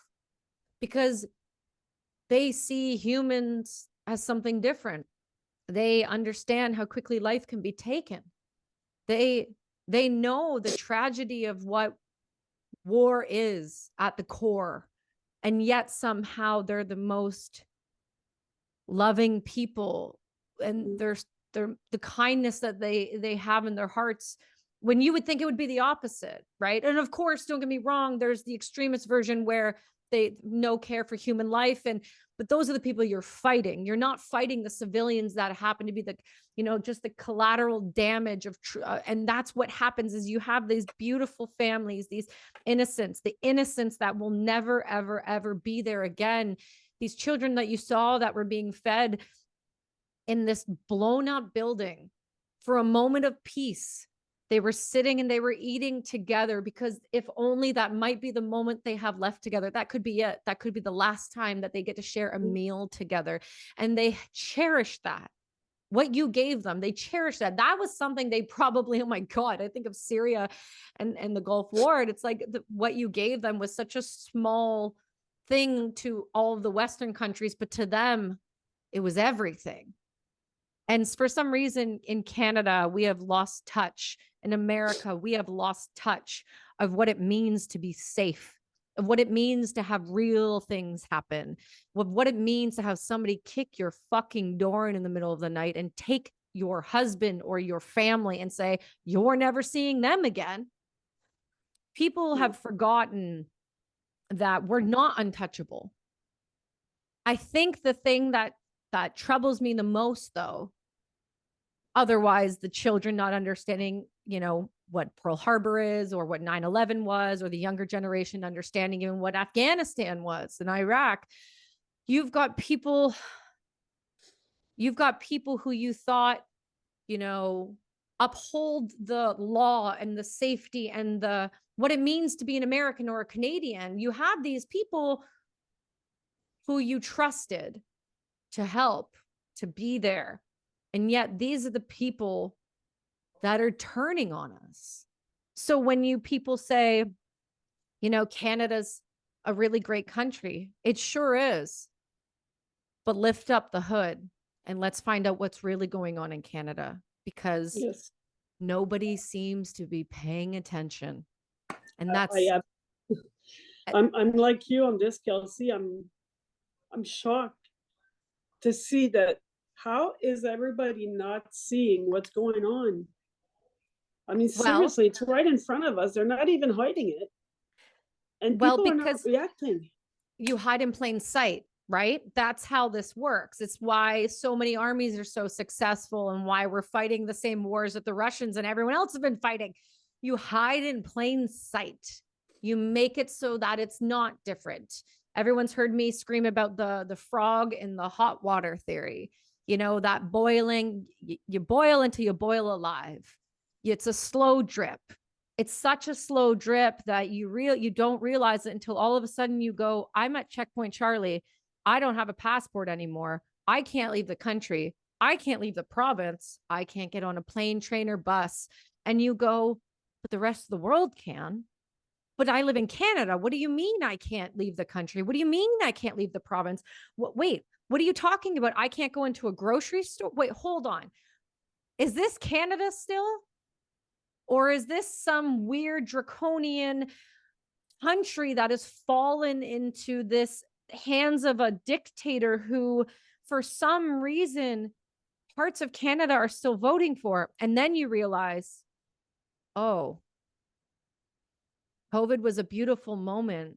because they see humans as something different. They understand how quickly life can be taken. They know the tragedy of what war is at the core, and yet somehow they're the most loving people, and there's the kindness that they have in their hearts, when you would think it would be the opposite, right? And of course, don't get me wrong, there's the extremist version where they no care for human life, and but those are the people you're fighting. You're not fighting the civilians that happen to be the, you know, just the collateral damage of and that's what happens is you have these beautiful families, these innocents, the innocents that will never ever be there again. These children that you saw that were being fed in this blown up building for a moment of peace. They were sitting and they were eating together, because if only that might be the moment they have left together. That could be it. That could be the last time that they get to share a meal together. And they cherish that. What you gave them, they cherish that. That was something they probably, oh my God, I think of Syria and the Gulf War. And it's like what you gave them was such a small thing to all of the Western countries, but to them, it was everything. And for some reason in Canada, we have lost touch. In America, we have lost touch of what it means to be safe, of what it means to have real things happen, of what it means to have somebody kick your fucking door in the middle of the night and take your husband or your family and say, you're never seeing them again. People have forgotten that we're not untouchable. I think the thing that troubles me the most, though, otherwise the children not understanding, you know, what Pearl Harbor is or what 9/11 was, or the younger generation understanding even what Afghanistan was and Iraq. You've got people who you thought, you know, uphold the law and the safety and the what it means to be an American or a Canadian. You have these people who you trusted to help, to be there. And yet these are the people that are turning on us. So when you people say, you know, Canada's a really great country, it sure is. But lift up the hood and let's find out what's really going on in Canada, because Yes. nobody seems to be paying attention. And that's I'm like you on this, Kelsey. I'm shocked to see that. How is everybody not seeing what's going on? I mean, seriously, it's right in front of us. They're not even hiding it. And people are not reacting. You hide in plain sight, right? That's how this works. It's why so many armies are so successful and why we're fighting the same wars that the Russians and everyone else have been fighting. You hide in plain sight. You make it so that it's not different. Everyone's heard me scream about the frog in the hot water theory. You know, that boiling, you boil until you boil alive. It's a slow drip. It's such a slow drip that you don't realize it until all of a sudden you go, I'm at Checkpoint Charlie. I don't have a passport anymore. I can't leave the country. I can't leave the province. I can't get on a plane, train, or bus. And you go, but the rest of the world can. But I live in Canada. What do you mean I can't leave the country? What do you mean I can't leave the province? Wait, what are you talking about? I can't go into a grocery store? Wait, hold on. Is this Canada still? Or is this some weird draconian country that has fallen into this hands of a dictator who, for some reason, parts of Canada are still voting for? And then you realize, oh, COVID was a beautiful moment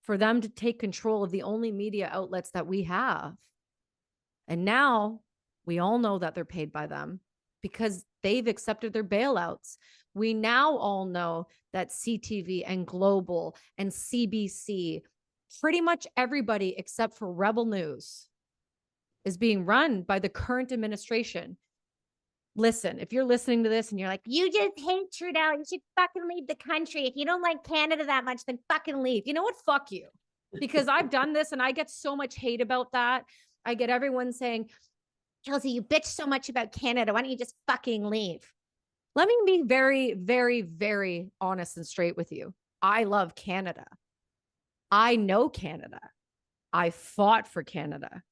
for them to take control of the only media outlets that we have. And now we all know that they're paid by them because they've accepted their bailouts. We now all know that CTV and Global and CBC, pretty much everybody except for Rebel News, is being run by the current administration. Listen, if you're listening to this and you're like, you just hate Trudeau, you should fucking leave the country. If you don't like Canada that much, then fucking leave. You know what? Fuck you. Because I've done this and I get so much hate about that. I get everyone saying, Kelsey, you bitch so much about Canada. Why don't you just fucking leave? Let me be very, very, very honest and straight with you. I love Canada. I know Canada. I fought for Canada.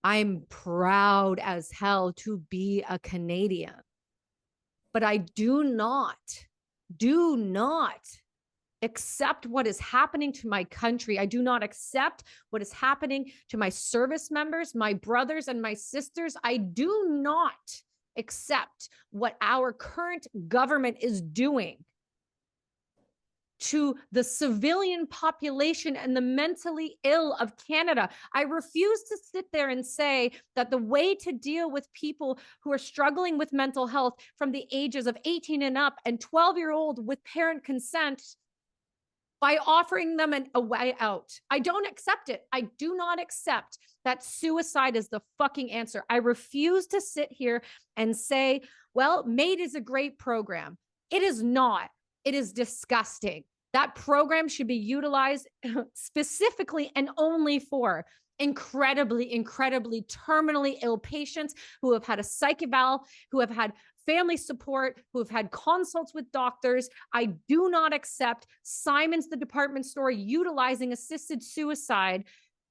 I'm proud as hell to be a Canadian. But I do not accept what is happening to my country. I do not accept what is happening to my service members, my brothers and my sisters. I do not accept what our current government is doing to the civilian population and the mentally ill of Canada. I refuse to sit there and say that the way to deal with people who are struggling with mental health from the ages of 18 and up and 12-year-old with parent consent by offering them a way out. I don't accept it. I do not accept that suicide is the fucking answer. I refuse to sit here and say, well, MAID is a great program. It is not. It is disgusting. That program should be utilized specifically and only for incredibly terminally ill patients who have had a psych eval, who have had family support, who have had consults with doctors. I do not accept Simon's, the department store, utilizing assisted suicide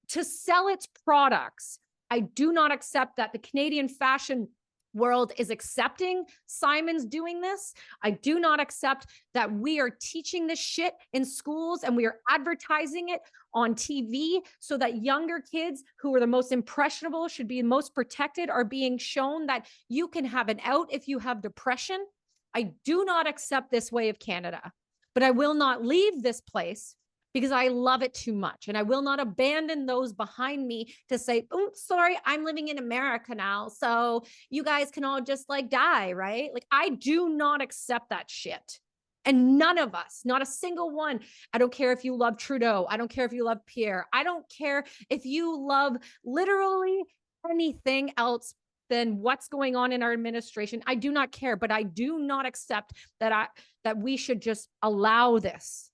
to sell its products. I do not accept that the Canadian fashion world is accepting Simon's doing this. I do not accept that we are teaching this shit in schools and we are advertising it on TV so that younger kids who are the most impressionable, should be most protected, are being shown that you can have an out if you have depression. I do not accept this way of Canada, but I will not leave this place because I love it too much. And I will not abandon those behind me to say, oh, sorry, I'm living in America now, so you guys can all just like die, right? Like, I do not accept that shit. And none of us, not a single one. I don't care if you love Trudeau. I don't care if you love Pierre. I don't care if you love literally anything else than what's going on in our administration. I do not care, but I do not accept that we should just allow this.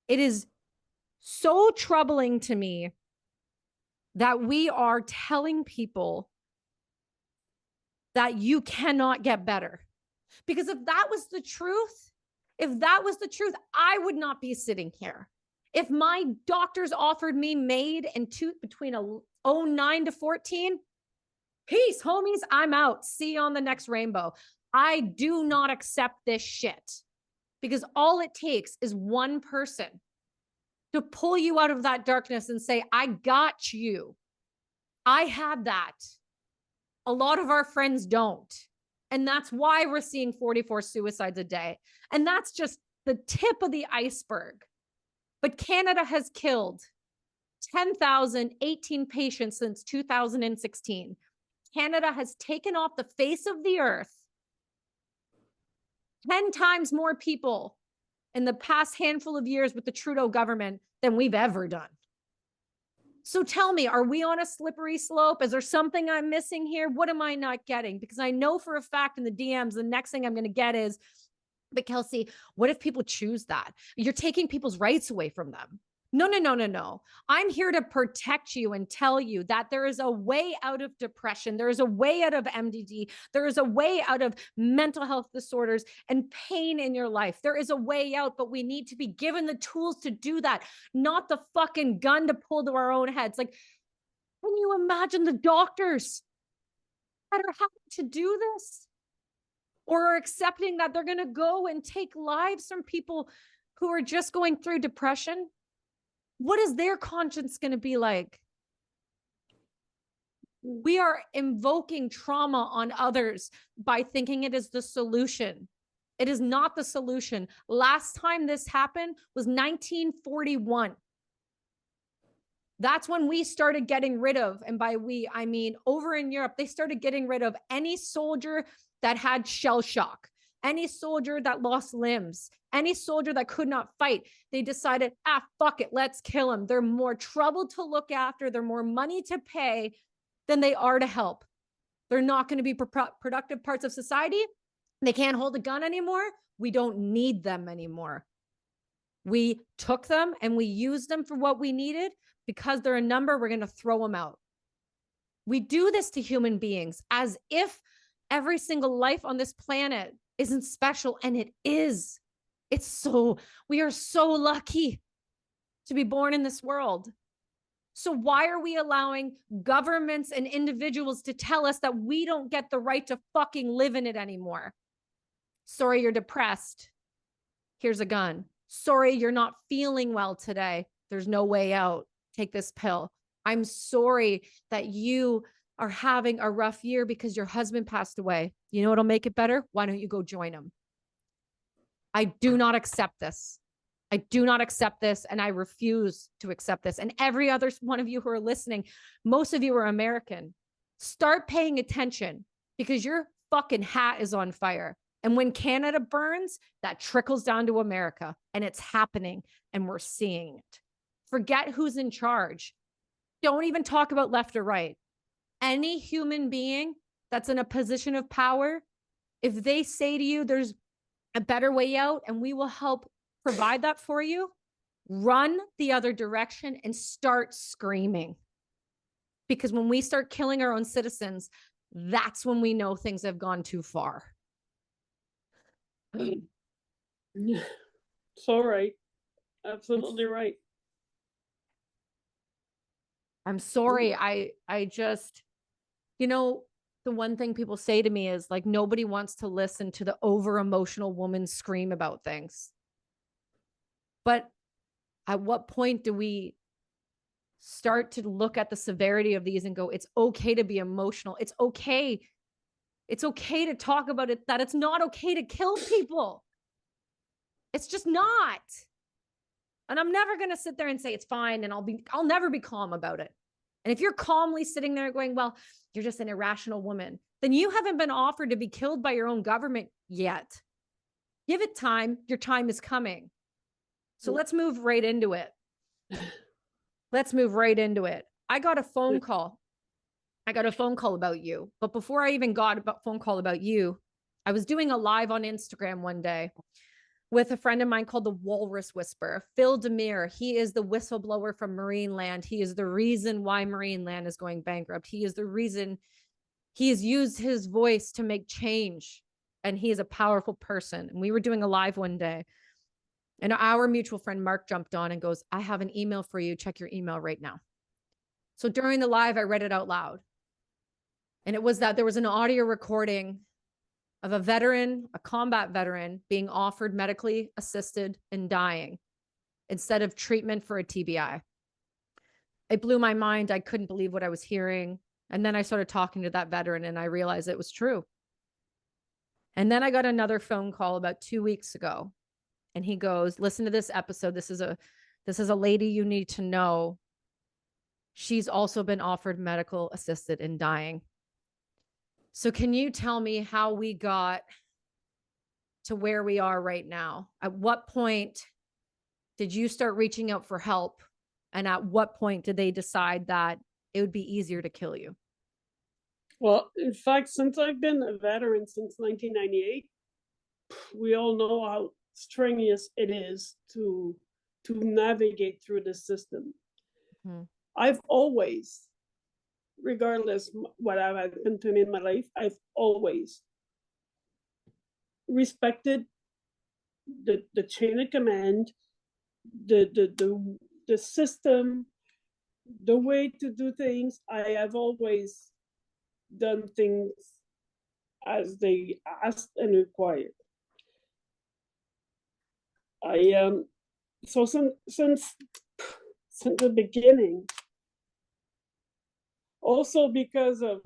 It is so troubling to me that we are telling people that you cannot get better. Because if that was the truth, I would not be sitting here. If my doctors offered me MAID between 09 to 14, peace, homies, I'm out. See you on the next rainbow. I do not accept this shit because all it takes is one person to pull you out of that darkness and say, I got you. I had that. A lot of our friends don't. And that's why we're seeing 44 suicides a day. And that's just the tip of the iceberg. But Canada has killed 10,018 patients since 2016. Canada has taken off the face of the earth 10 times more people in the past handful of years with the Trudeau government than we've ever done. So tell me, are we on a slippery slope? Is there something I'm missing here? What am I not getting? Because I know for a fact in the DMs, the next thing I'm going to get is, but Kelsey, what if people choose that? You're taking people's rights away from them. No. I'm here to protect you and tell you that there is a way out of depression. There is a way out of MDD. There is a way out of mental health disorders and pain in your life. There is a way out, but we need to be given the tools to do that, not the fucking gun to pull to our own heads. Like, can you imagine the doctors that are having to do this? or are accepting that they're going to go and take lives from people who are just going through depression, what is their conscience going to be like? We are invoking trauma on others by thinking it is the solution. It is not the solution. Last time this happened was 1941. That's when we started getting rid of, and by we, I mean over in Europe, they started getting rid of any soldier that had shell shock, any soldier that lost limbs, any soldier that could not fight. They decided, fuck it, let's kill them. They're more trouble to look after. They're more money to pay than they are to help. They're not going to be productive parts of society. They can't hold a gun anymore. We don't need them anymore. We took them and we used them for what we needed. Because they're a number, we're going to throw them out. We do this to human beings as if every single life on this planet isn't special, and it is. We are so lucky to be born in this world. So why are we allowing governments and individuals to tell us that we don't get the right to fucking live in it anymore? Sorry, you're depressed. Here's a gun. Sorry, you're not feeling well today. There's no way out. Take this pill. I'm sorry that you are having a rough year because your husband passed away. You know what'll make it better? Why don't you go join him? I do not accept this. I do not accept this, and I refuse to accept this. And every other one of you who are listening, most of you are American. Start paying attention, because your fucking hat is on fire. And when Canada burns, that trickles down to America, and it's happening, and we're seeing it. Forget who's in charge. Don't even talk about left or right. Any human being that's in a position of power, if they say to you, there's a better way out and we will help provide that for you, run the other direction and start screaming. Because when we start killing our own citizens, that's when we know things have gone too far. So right. Absolutely right. I'm sorry. I just, the one thing people say to me is like, nobody wants to listen to the over emotional woman scream about things. But at what point do we start to look at the severity of these and go, it's okay to be emotional. It's okay. It's okay to talk about it, that it's not okay to kill people. It's just not. And I'm never going to sit there and say it's fine, and I'll never be calm about it. And if you're calmly sitting there going, well, you're just an irrational woman, then you haven't been offered to be killed by your own government yet. Give it time. Your time is coming. So let's move right into it. Let's move right into it. I got a phone call. About you. But before I even got a phone call about you, I was doing a live on Instagram one day with a friend of mine called the Walrus Whisperer, Phil Demir. He is the whistleblower from Marineland. He is the reason why Marineland is going bankrupt. He is the reason. He has used his voice to make change, and he is a powerful person. And we were doing a live one day, and our mutual friend Mark jumped on and goes, I have an email for you. Check your email right now. So during the live, I read it out loud. And it was that there was an audio recording of a veteran, a combat veteran, being offered medically assisted and dying instead of treatment for a TBI. It blew my mind. I couldn't believe what I was hearing. And then I started talking to that veteran, and I realized it was true. And then I got another phone call about 2 weeks ago, and he goes, listen to this episode. This is a lady you need to know. She's also been offered medical assisted and dying. So can you tell me how we got to where we are right now? At what point did you start reaching out for help? And at what point did they decide that it would be easier to kill you? Well, in fact, since I've been a veteran since 1998, we all know how strenuous it is to navigate through the system. Mm-hmm. I've always, regardless what I've happened to me in my life, I've always respected the chain of command, the system, the way to do things. I have always done things as they asked and required. So since the beginning, also because of,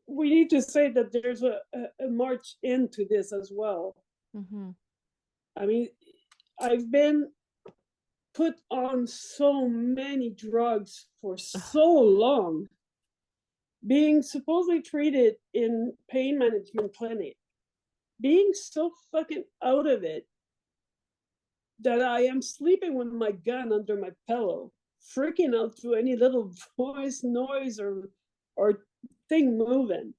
we need to say that there's a march into this as well. Mm-hmm. I mean, I've been put on so many drugs for so long, being supposedly treated in pain management clinic, being so fucking out of it that I am sleeping with my gun under my pillow, freaking out through any little voice, noise, or thing moving.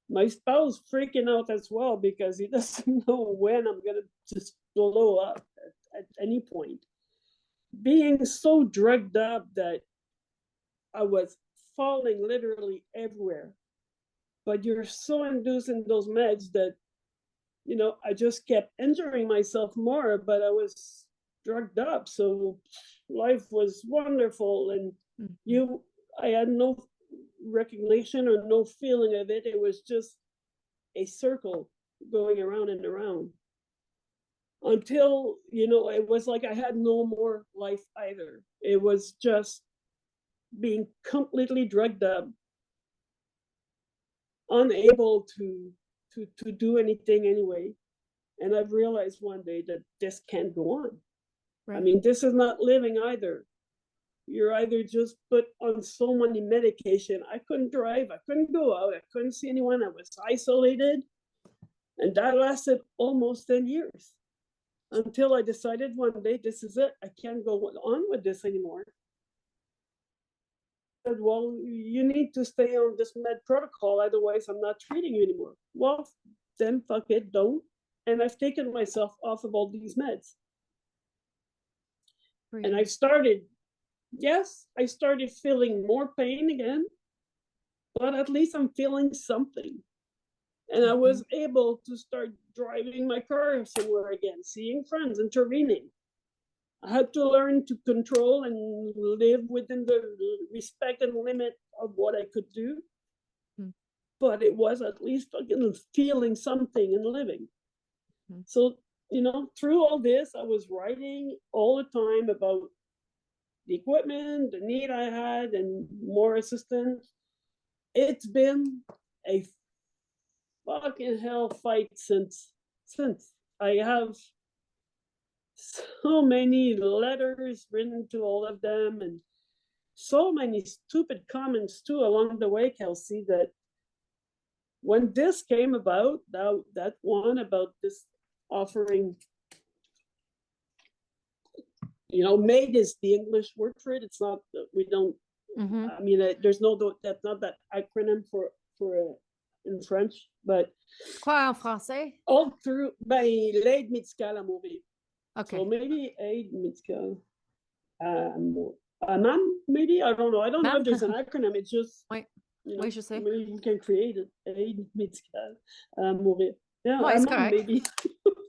My spouse freaking out as well because he doesn't know when I'm gonna just blow up at any point. Being so drugged up that I was falling literally everywhere. But you're so induced in those meds that, I just kept injuring myself more, but I was drugged up. So life was wonderful. And I had no recognition or no feeling of it. It was just a circle going around and around until, it was like I had no more life either. It was just being completely drugged up, unable to do anything anyway. And I've realized one day that this can't go on. Right. I mean, this is not living either. You're either just put on so many medication. I couldn't drive. I couldn't go out. I couldn't see anyone. I was isolated. And that lasted almost 10 years until I decided one day, this is it. I can't go on with this anymore. Said, well, you need to stay on this med protocol, otherwise I'm not treating you anymore. Well, then fuck it, don't. And I've taken myself off of all these meds. Great. And I started feeling more pain again, but at least I'm feeling something. And I was able to start driving my car somewhere again, seeing friends, intervening. I had to learn to control and live within the respect and limit of what I could do. But it was at least feeling something and living. So, through all this, I was writing all the time about the equipment, the need I had, and more assistance. It's been a fucking hell fight since. I have so many letters written to all of them and so many stupid comments too along the way, Kelsey, that when this came about, that one about this offering, MAID is the English word for it. It's not, we don't, I mean, there's that's not that acronym for in French, but. Quoi en français? All through, l'aide médicale à mourir. Okay. So maybe aid médicale AMAM, maybe? I don't know. I don't know if there's an acronym. It's just, Oui, je sais. Maybe you can create it. Aide médicale à mourir. Yeah, it's correct. Maybe.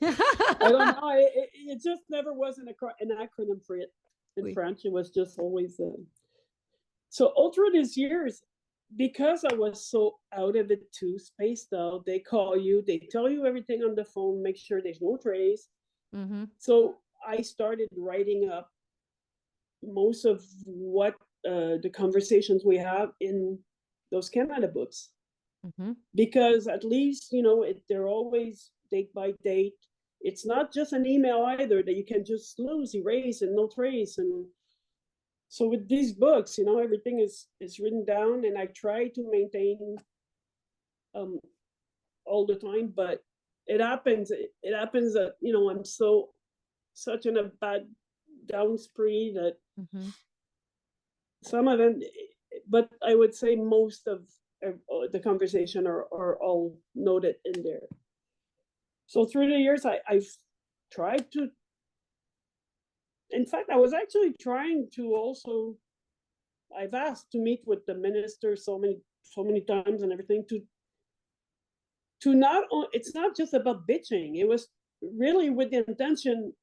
I don't know. It just never was an acronym for it in French. It was just always. So all through these years, because I was so out of it too, spaced out, they call you, they tell you everything on the phone, make sure there's no trace. So I started writing up most of what the conversations we have in those Canada books. Because at least, they're always date by date. It's not just an email either that you can just lose, erase, and no trace. And so with these books, everything is written down, and I try to maintain all the time, but it happens that, I'm such in a bad down spree that some of them, but I would say most of the conversation are all noted in there. So through the years, I've tried to, in fact, I was actually trying to also, I've asked to meet with the minister so many times and everything to not, it's not just about bitching. It was really with the intention,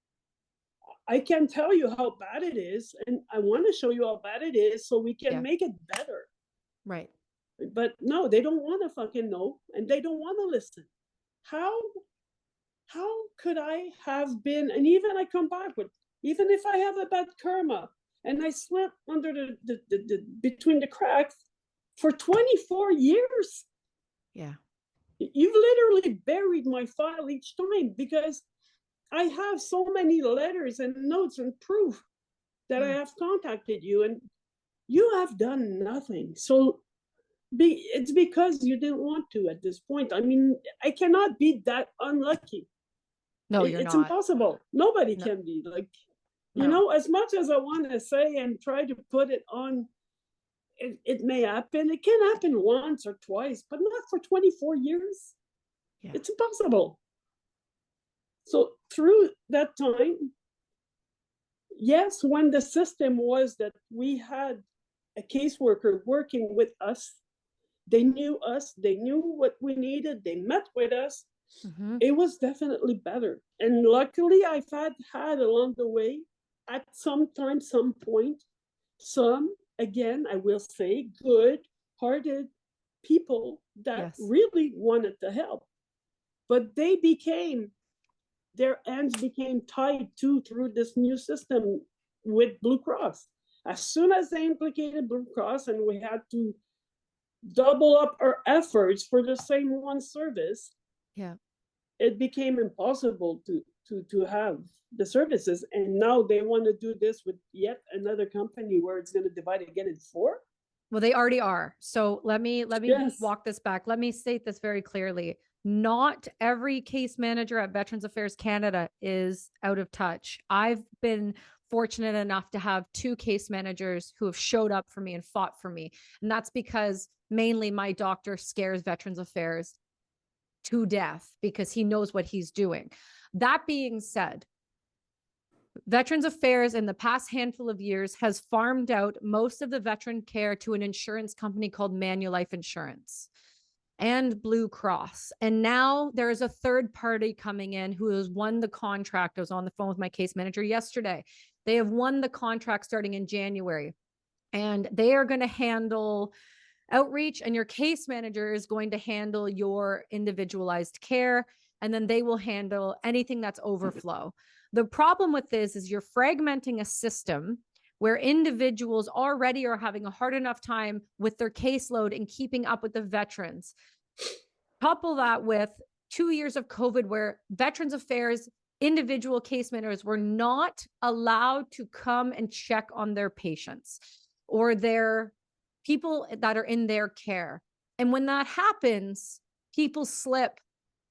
I can tell you how bad it is, and I want to show you how bad it is so we can make it better. Right. But no, they don't want to fucking know, and they don't want to listen. How could I have been, and even I come back with, even if I have a bad karma and I slip under the between the cracks for 24 years. Yeah. You've literally buried my file each time because I have so many letters and notes and proof that I have contacted you, and you have done nothing. So it's because you didn't want to at this point. I mean, I cannot be that unlucky. No, you're It's not. impossible. Nobody No. can be like, No. as much as I want to say and try to put it on, it may happen. It can happen once or twice, but not for 24 years. Yeah. It's impossible. So through that time, yes, when the system was that we had a caseworker working with us, they knew us, they knew what we needed, they met with us, it was definitely better. And luckily, I've had along the way, at some time, some point, some, again, I will say, good-hearted people that really wanted to help. But their ends became tied through this new system with Blue Cross. As soon as they implicated Blue Cross and we had to double up our efforts for the same one service, it became impossible to have the services. And now they want to do this with yet another company where it's going to divide again in four. Well, they already are. So let me walk this back. Let me state this very clearly. Not every case manager at Veterans Affairs Canada is out of touch. I've been fortunate enough to have 2 case managers who have showed up for me and fought for me. And that's because mainly my doctor scares Veterans Affairs to death because he knows what he's doing. That being said, Veterans Affairs in the past handful of years has farmed out most of the veteran care to an insurance company called Manulife Insurance and Blue Cross. And now there is a third party coming in who has won the contract. I was on the phone with my case manager yesterday. They have won the contract starting in January, and they are going to handle outreach, and your case manager is going to handle your individualized care, and then they will handle anything that's overflow. The problem with this is you're fragmenting a system where individuals already are having a hard enough time with their caseload and keeping up with the veterans. Couple that with 2 years of COVID where Veterans Affairs individual case managers were not allowed to come and check on their patients or their people that are in their care. And when that happens, people slip.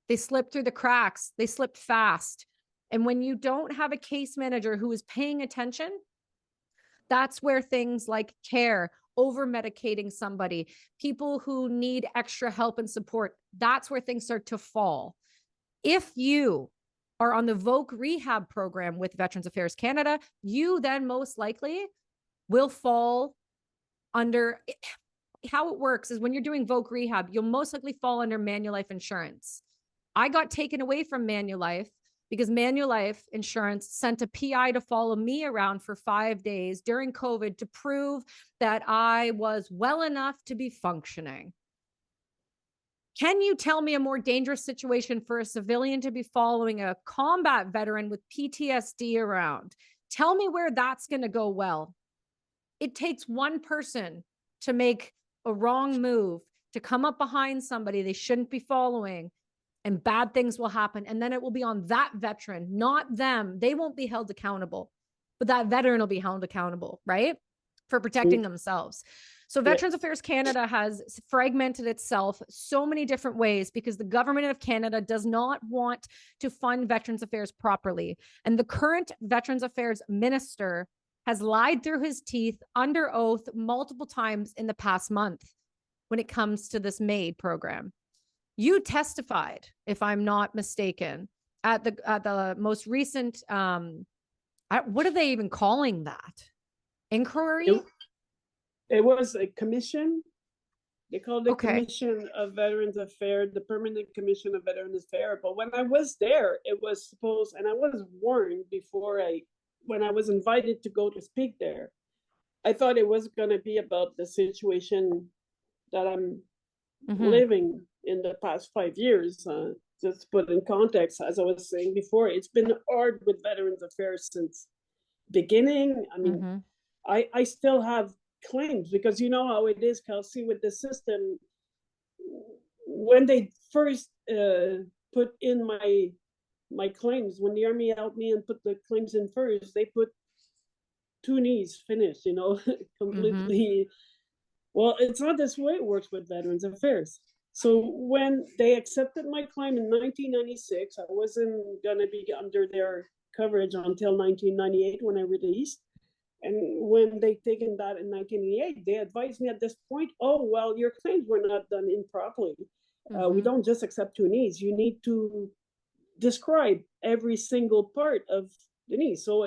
They slip through the cracks. They slip fast. And when you don't have a case manager who is paying attention, that's where things like care, over medicating somebody, people who need extra help and support, that's where things start to fall. If you are on the VOC rehab program with Veterans Affairs Canada, you then most likely will fall under, how it works is when you're doing VOC rehab, you'll most likely fall under Manulife Insurance. I got taken away from Manulife because Manulife Insurance sent a PI to follow me around for 5 days during COVID to prove that I was well enough to be functioning. Can you tell me a more dangerous situation for a civilian to be following a combat veteran with PTSD around? Tell me where that's going to go well. It takes one person to make a wrong move, to come up behind somebody they shouldn't be following, and bad things will happen. And then it will be on that veteran, not them. They won't be held accountable, but that veteran will be held accountable, right? For protecting themselves. So Veterans Affairs Canada has fragmented itself so many different ways because the government of Canada does not want to fund Veterans Affairs properly. And the current Veterans Affairs minister has lied through his teeth under oath multiple times in the past month when it comes to this MAID program. You testified, if I'm not mistaken, at the most recent, what are they even calling that? Inquiry? It was a commission. They called it Commission of Veterans Affairs, the Permanent Commission of Veterans Affairs. But when I was there, it was supposed, and I was warned when I was invited to go to speak there, I thought it was going to be about the situation that I'm Mhm. living in the past 5 years. Just to put in context, as I was saying before, it's been hard with Veterans Affairs since beginning. I mean, Mhm. I still have claims because you know how it is, Kelsey, with the system. When they first put in my claims, when the Army helped me and put the claims in first, they put 2 knees finished, you know, completely. Well, it's not this way it works with Veterans Affairs. So when they accepted my claim in 1996, I wasn't gonna be under their coverage until 1998 when I released. And when they taken that in 1988, they advised me at this point, oh, well, your claims were not done improperly. We don't just accept 2 knees. You need to describe every single part of the knee. So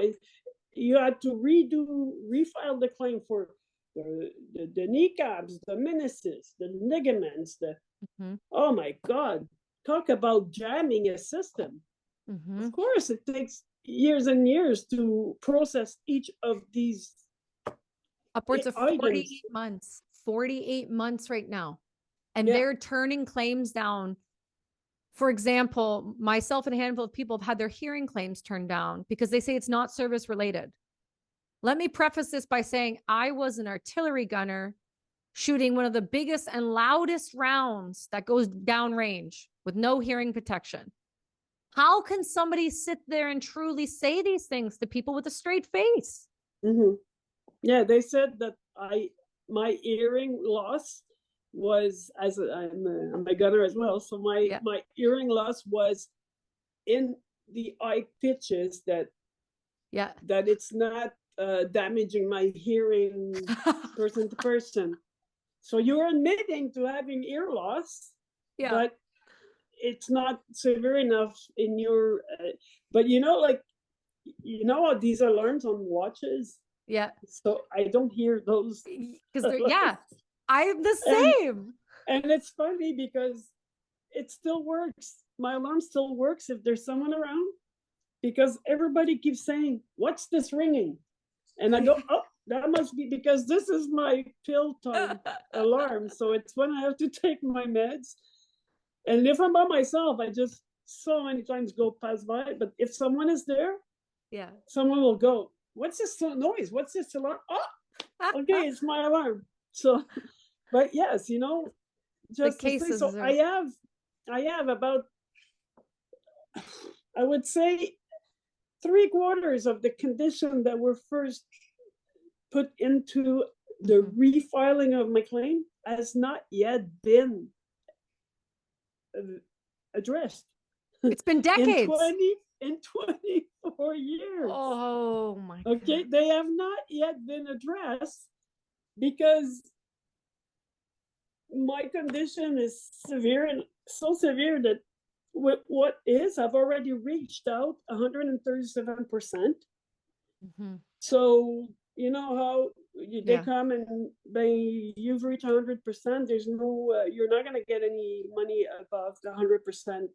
you had to refile the claim for the kneecaps, the meniscus, the ligaments, Mhm. oh my God, talk about jamming a system. Mhm. Of course, it takes years and years to process each of these Upwards of items. 48 months. 48 months right now. And Yeah. they're turning claims down. For example, myself and a handful of people have had their hearing claims turned down because they say it's not service related. Let me preface this by saying I was an artillery gunner shooting one of the biggest and loudest rounds that goes downrange with no hearing protection. How can somebody sit there and truly say these things to people with a straight face? Mm-hmm. Yeah, they said that my hearing loss was, as I'm a gunner as well, so my hearing loss was in the high pitches that it's not damaging my hearing person to person. So you're admitting to having ear loss, but it's not severe enough in your. But you know, like how these alarms on watches. Yeah. So I don't hear those because they're I'm the same. And it's funny because it still works. My alarm still works if there's someone around because everybody keeps saying, "What's this ringing?" And I go, "Oh, that must be because this is my pill time alarm. So it's when I have to take my meds. And if I'm by myself, I just so many times go pass by. But if someone is there, someone will go, "What's this noise? What's this alarm?" Oh, okay, it's my alarm. So, but yes, just to say, so I have about, I would say, 3/4 of the condition that were first put into the refiling of my claim has not yet been addressed. It's been decades. in 24 years. Oh my Okay, God. they have not yet been addressed because my condition is severe and so severe that with what is, I've already reached out 137%. So you know how they come and you've reached 100%. There's no, you're not going to get any money above the 100%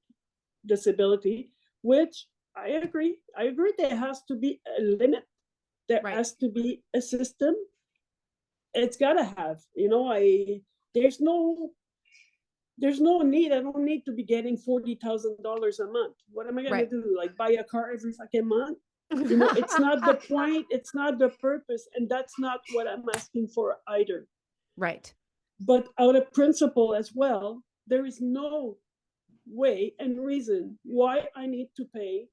disability, which I agree. There has to be a limit. There has to be a system. It's got to have, there's no need. I don't need to be getting $40,000 a month. What am I going to do? Like buy a car every fucking month? It's not the point. It's not the purpose. And that's not what I'm asking for either. Right. But out of principle as well, there is no way and reason why I need to pay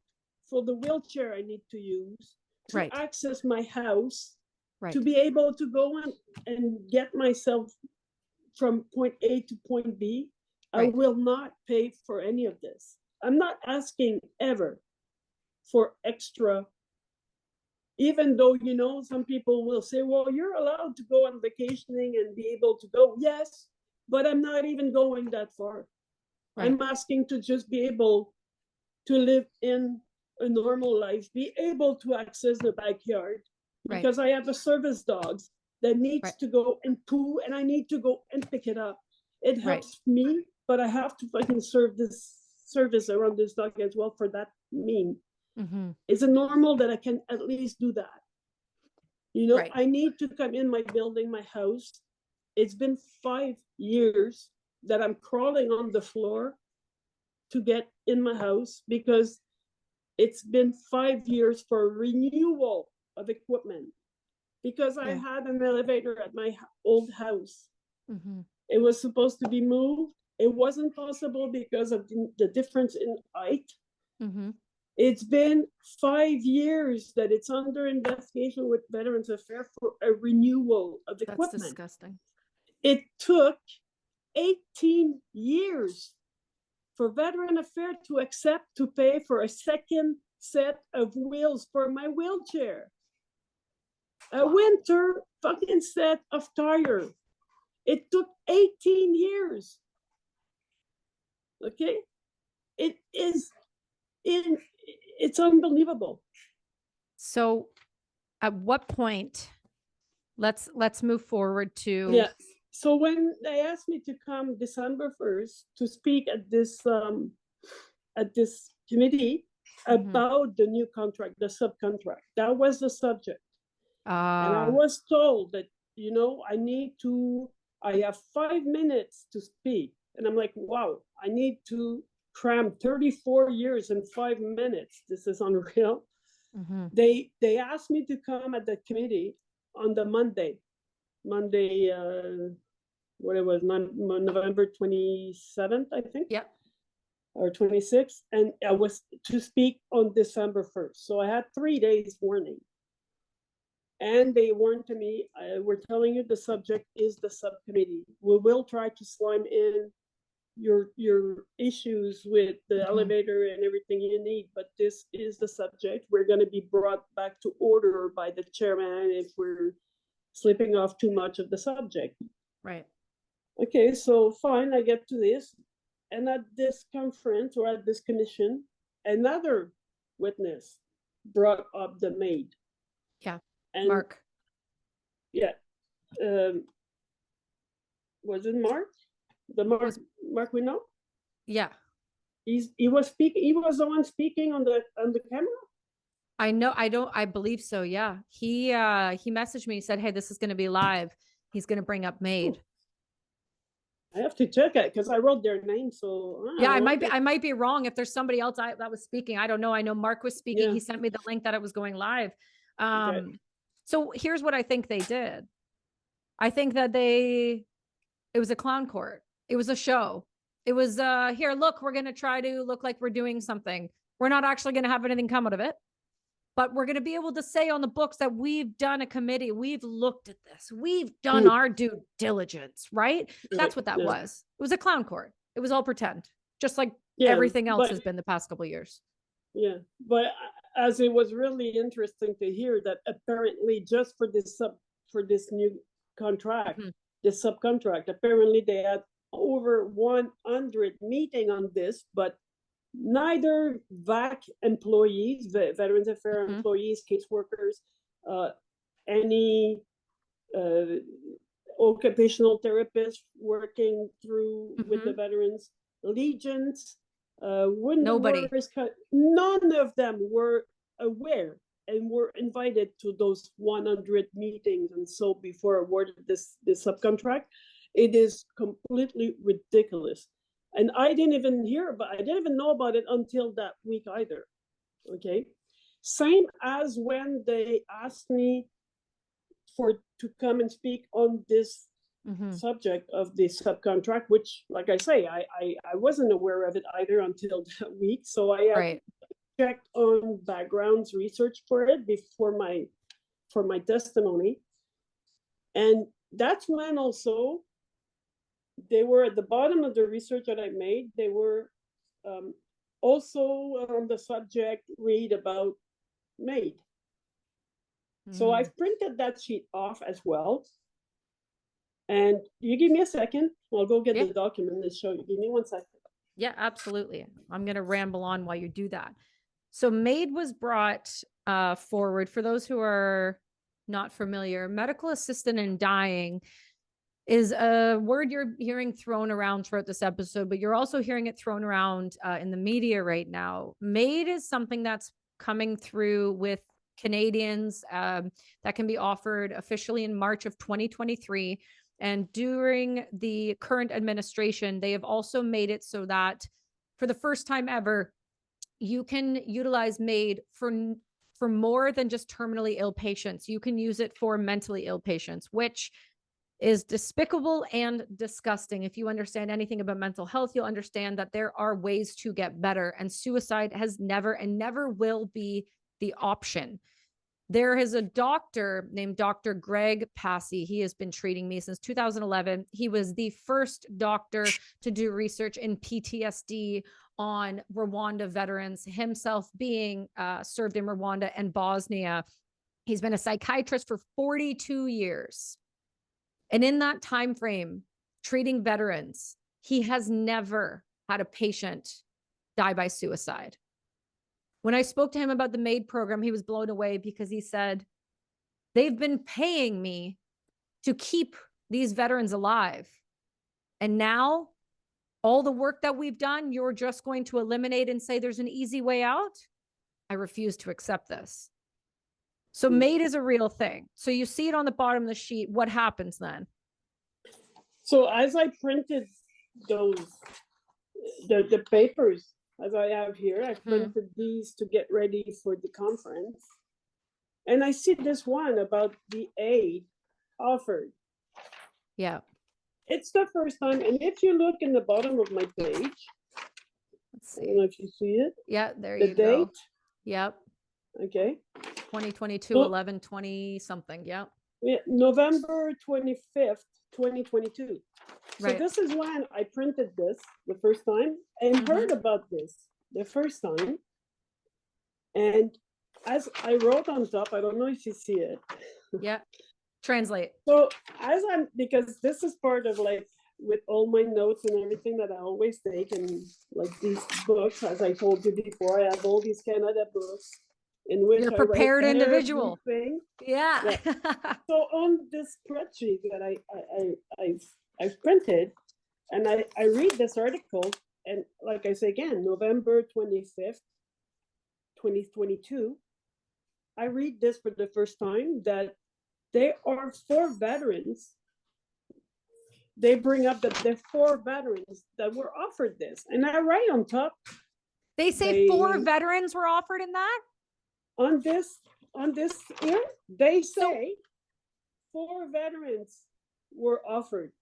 for the wheelchair I need to use to access my house, to be able to go and get myself from point A to point B. I will not pay for any of this. I'm not asking ever for extra, even though, some people will say, well, you're allowed to go on vacationing and be able to go. Yes, but I'm not even going that far. I'm asking to just be able to live in a normal life, be able to access the backyard, because I have a service dog that needs to go and poo, and I need to go and pick it up. It helps me, but I have to fucking serve this service around this dog as well for that mean. Is it normal that I can at least do that? I need to come in my building, my house, It's been 5 years that I'm crawling on the floor to get in my house because it's been 5 years for renewal of equipment because I had an elevator at my old house. Mm-hmm. It was supposed to be moved. It wasn't possible because of the difference in height. Mm-hmm. It's been 5 years that it's under investigation with Veterans Affairs for a renewal of equipment. That's disgusting. It took 18 years for Veteran Affairs to accept to pay for a second set of wheels for my wheelchair. A winter fucking set of tires. It took 18 years. Okay? It's unbelievable. So at what point, let's move forward to. Yeah. So when they asked me to come December 1st to speak at this committee about the new contract, the subcontract, that was the subject. And I was told that, I have 5 minutes to speak. And I'm like, wow, I need to cram 34 years in 5 minutes. This is unreal. Mm-hmm. They asked me to come at the committee on the Monday, what it was, November 27th, I think. Yep. Or 26th. And I was to speak on December 1st. So I had 3 days warning. And they warned to me, we're telling you the subject is the subcommittee. We will try to slime in your issues with the elevator and everything you need, but this is the subject. We're going to be brought back to order by the chairman if we're slipping off too much of the subject. Right. Okay, so fine, I get to this. And at this conference or at this commission, another witness brought up the MAID. Yeah. And Mark. Yeah. Was it Mark? Mark we know? Yeah. He was speaking. He was the one speaking on the camera. I know. I believe so. Yeah. He messaged me. He said, "Hey, this is going to be live. He's going to bring up MAID." I have to check it because I wrote their name. So yeah, I might be wrong. If there's somebody else that was speaking, I don't know. I know Mark was speaking. Yeah. He sent me the link that it was going live. Okay. So here's what I think they did. I think that it was a clown court. It was a show. It was, here, look, we're going to try to look like we're doing something. We're not actually going to have anything come out of it, but we're going to be able to say on the books that we've done a committee. We've looked at this. We've done our due diligence, right? That's what that was. It was a clown court. It was all pretend, just like everything else has been the past couple of years. Yeah. But as it was really interesting to hear that apparently just for this new contract, this subcontract, apparently they had over 100 meetings on this, but neither VAC employees, Veterans Affairs employees, caseworkers, any occupational therapists working through with the veterans, legions, nobody. None of them were aware and were invited to those 100 meetings. And so before awarded this subcontract, it is completely ridiculous. And I didn't even know about it until that week either. Okay. Same as when they asked me to come and speak on this subject of the subcontract, which, like I say, I wasn't aware of it either until that week. So I checked on backgrounds research for it before for my testimony. And that's when also they were at the bottom of the research that I made. They were also on the subject read about MAID. So I've printed that sheet off as well. And you give me a second. I'll go get the document and show you. Give me 1 second. Yeah, absolutely. I'm going to ramble on while you do that. So MAID was brought forward. For those who are not familiar, medical assistant in dying is a word you're hearing thrown around throughout this episode, but you're also hearing it thrown around in the media right now. MAID is something that's coming through with Canadians that can be offered officially in March of 2023. And during the current administration, they have also made it so that for the first time ever, you can utilize MAID for more than just terminally ill patients. You can use it for mentally ill patients, which is despicable and disgusting. If you understand anything about mental health, you'll understand that there are ways to get better, and suicide has never and never will be the option. There is a doctor named Dr. Greg Passy. He has been treating me since 2011. He was the first doctor to do research in PTSD on Rwanda veterans, himself being served in Rwanda and Bosnia. He's been a psychiatrist for 42 years. And in that time frame, treating veterans, he has never had a patient die by suicide. When I spoke to him about the MAID program, he was blown away because he said, they've been paying me to keep these veterans alive. And now all the work that we've done, you're just going to eliminate and say there's an easy way out? I refuse to accept this. So MAID is a real thing. So you see it on the bottom of the sheet. What happens then? So as I printed those, the papers, as I have here, I printed these to get ready for the conference. And I see this one about the aid offered. Yeah. It's the first time. And if you look in the bottom of my page, Let's I see. don't know if you see it. Yeah, there The you go. date. Yep. Okay. 2022, So- 11, 20 something. Yep. Yeah, November 25th, 2022. So Right. this is when I printed this the first time and heard about this the first time. And as I wrote on top, I don't know if you see it. Yeah. Translate. So because this is part of like with all my notes and everything that I always take, and like these books, as I told you before, I have all these Canada books in which You're a I write prepared individual. everything. Yeah. So on this spreadsheet that I've printed, and I read this article, and like I say again, November 25th, 2022, I read this for the first time that there are 4 veterans. They bring up that there are 4 veterans that were offered this. And I write on top, They say 4 veterans were offered in that? on this here, they say 4 veterans were offered.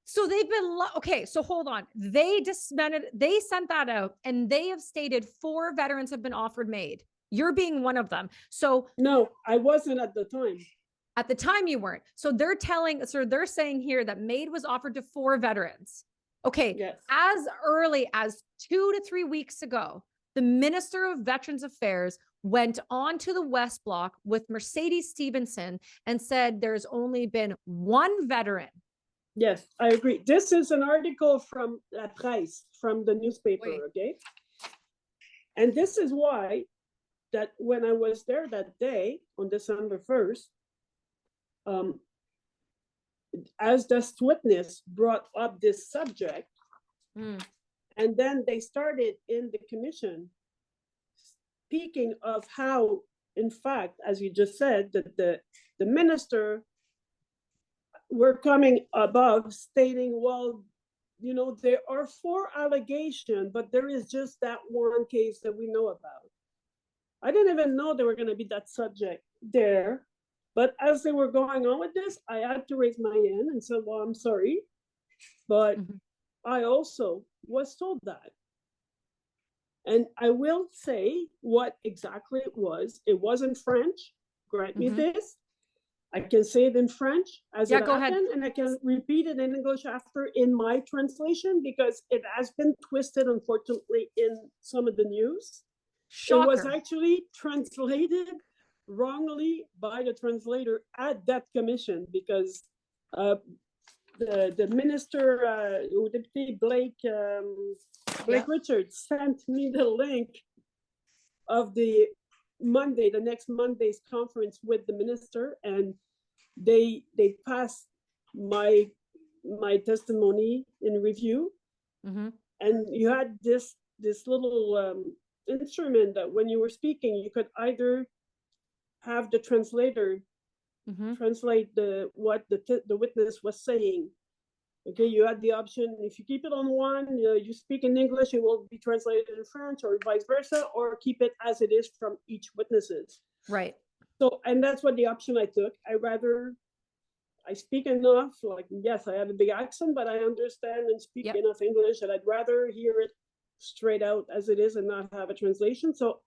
So they've been, okay, so hold on. They sent that out and they have stated 4 veterans have been offered MAID. You're being one of them. So no, I wasn't at the time. At the time you weren't. So they're saying here that MAID was offered to 4 veterans. Okay. Yes. As early as 2 to 3 weeks ago, the Minister of Veterans Affairs went on to the West Block with Mercedes Stephenson and said there's only been 1 veteran. Yes, I agree. This is an article from La Presse, from the newspaper, okay? And this is why that when I was there that day on December 1st, as the witness brought up this subject, and then they started in the commission speaking of how, in fact, as you just said, that the minister were coming above stating, well, you know, there are 4 allegations, but there is just that one case that we know about. I didn't even know there were going to be that subject there. But as they were going on with this, I had to raise my hand and said, well, I'm sorry, but I also was told that. And I will say what exactly it was. It wasn't French. Grant me this. I can say it in French as it happened, and I can repeat it in English after in my translation, because it has been twisted, unfortunately, in some of the news. Shocker. It was actually translated wrongly by the translator at that commission, because the minister, Deputy Blake Richards, sent me the link of the next Monday's conference with the minister, and they passed my testimony in review. And you had this little instrument that when you were speaking, you could either have the translator translate what the witness was saying. Okay, you had the option, if you keep it on one, you speak in English, it will be translated in French or vice versa, or keep it as it is from each witnesses. Right. So, and that's what the option I took. I speak enough, like, yes, I have a big accent, but I understand and speak enough English that I'd rather hear it straight out as it is and not have a translation. So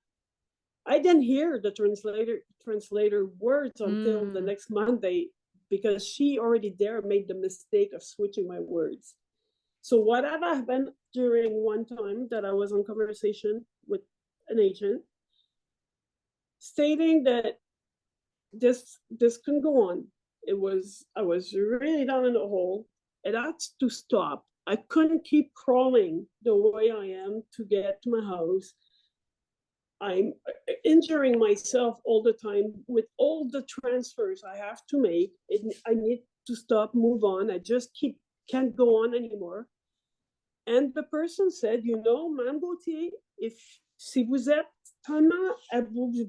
I didn't hear the translator words until the next Monday, because she already there made the mistake of switching my words. So what had happened during one time that I was on conversation with an agent, stating that this couldn't go on. I was really down in the hole. It had to stop. I couldn't keep crawling the way I am to get to my house. I'm injuring myself all the time with all the transfers I have to make. I need to stop, move on. I just can't go on anymore. And the person said, Madame Gauthier, si vous êtes tellement à bout, vous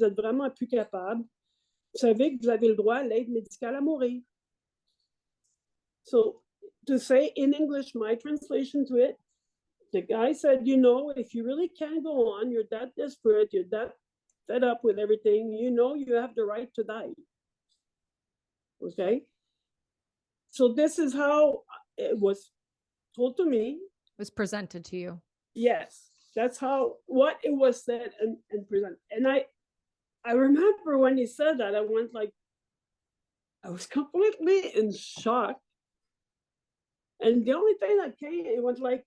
êtes vraiment plus capable, vous savez que vous avez le droit à l'aide médicale à mourir. So to say in English, my translation to it, the guy said, if you really can't go on, you're that desperate, you're that fed up with everything, you have the right to die. Okay? So this is how it was told to me. It was presented to you. Yes. That's what it was said and presented. And I remember when he said that, I was completely in shock. And the only thing that came, it was like,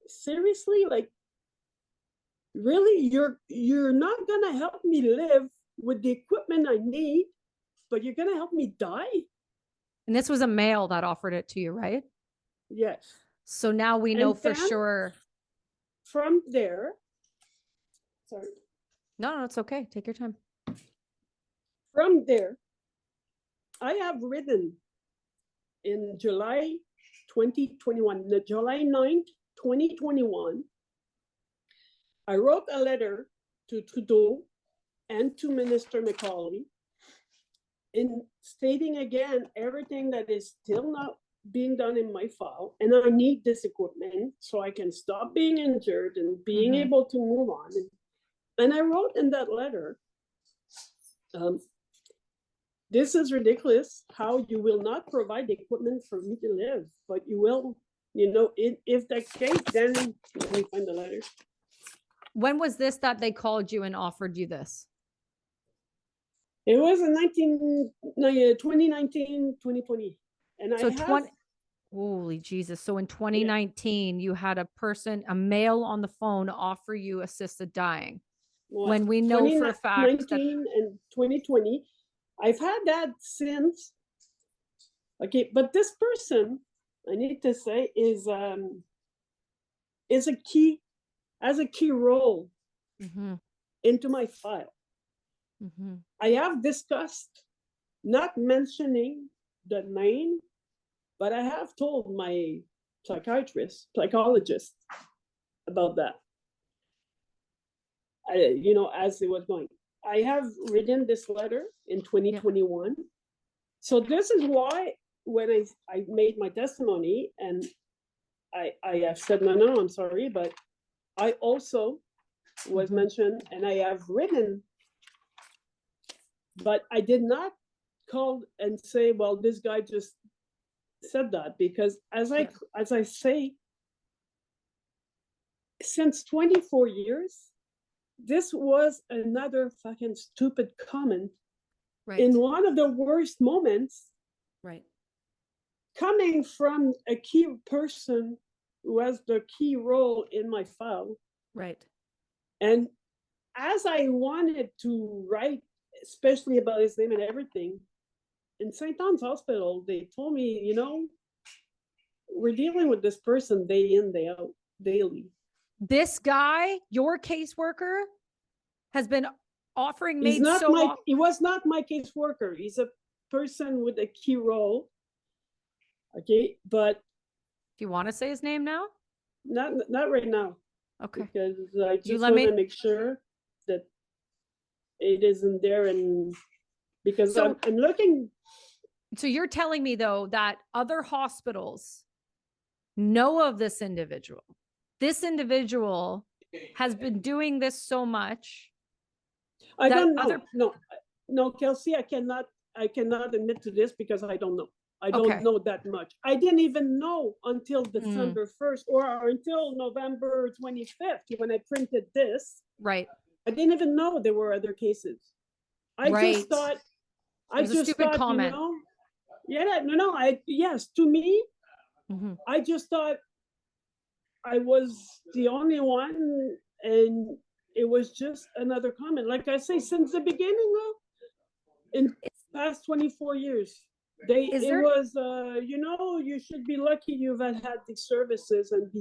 seriously, like, really, you're not gonna help me live with the equipment I need, but you're gonna help me die? And this was a male that offered it to you, right? Yes. So now we know for sure. From there, sorry. No, it's okay. Take your time. From there, I have written in July 2021, July 9th, 2021, I wrote a letter to Trudeau and to Minister McCauley in stating again everything that is still not being done in my file, and I need this equipment so I can stop being injured and being able to move on. And I wrote in that letter, this is ridiculous how you will not provide the equipment for me to live, but you will, if that's the case, then let me find the letter. When was this that they called you and offered you this? It was in 2019, 2020. And so holy Jesus. So in 2019, you had a male on the phone offer you assisted dying. Well, when we know for a fact that and 2020, I've had that since. Okay, but this person, I need to say, has a key role into my file. I have discussed, not mentioning the name, but I have told my psychologist about that. As it was going. I have written this letter in 2021. Yep. So this is why when I made my testimony, and I have said, no, I'm sorry, but I also was mentioned, and I have written, but I did not call and say, well, this guy just said that, because as I say, since 24 years, this was another fucking stupid comment in one of the worst moments, coming from a key person who has the key role in my file. And as I wanted to write, especially about his name and everything, in St. Anne's Hospital, they told me, we're dealing with this person day in, day out, daily. This guy, your caseworker, has been offering MAID he was not my caseworker. He's a person with a key role. Okay, but do you want to say his name now? Not right now. Okay. Because I just want to make sure that it isn't there, and because So- I'm looking. So you're telling me though that other hospitals know of this individual. This individual has been doing this so much. I that don't know. other- No, Kelsey, I cannot admit to this because I don't know. I don't Okay. know that much. I didn't even know until Hmm. December 1st or until November 25th when I printed this. Right. I didn't even know there were other cases. I Right. just thought, It was a stupid comment. yes, to me, Mhm. I just thought I was the only one, and it was just another comment. Like I say, since the beginning, in past 24 years, you should be lucky you've had these services and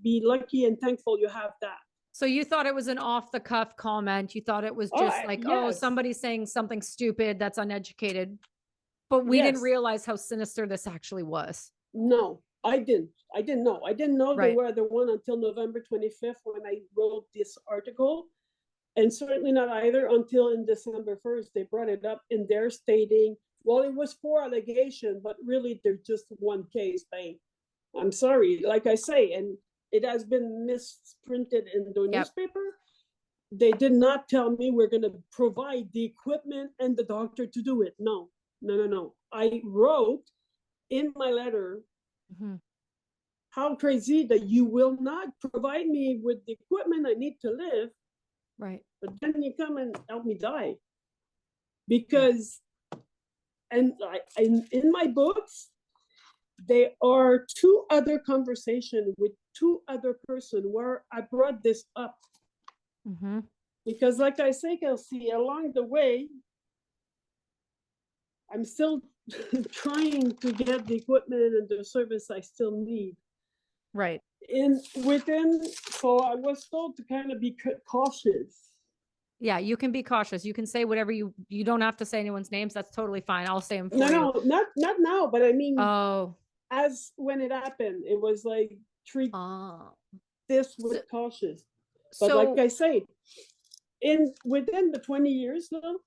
be lucky and thankful you have that. So you thought it was an off the cuff comment. You thought it was just Yes. somebody's saying something stupid that's uneducated. But we didn't Yes. realize how sinister this actually was. No, I didn't. I didn't know. I didn't know Right. there were the one until November 25th when I wrote this article. And certainly not either until in December 1st, they brought it up in there stating, well, it was 4 allegations, but really there's just one case. I'm sorry, like I say, and it has been misprinted in the newspaper. They did not tell me we're going to provide the equipment and the doctor to do it. No. I wrote in my letter, Mhm. how crazy that you will not provide me with the equipment I need to live, Right. but then you come and help me die. Because, and in my books, there are 2 other conversations with 2 other persons where I brought this up. Mhm. Because like I say, Kelsey, along the way, I'm still trying to get the equipment and the service I still need. Right. So I was told to kind of be cautious. Yeah, you can be cautious. You can say whatever you don't have to say anyone's names. That's totally fine. I'll say them for you. No, not now, but I mean, Oh. as when it happened, it was like treat this with cautious. But So like I say, within the 20 years though,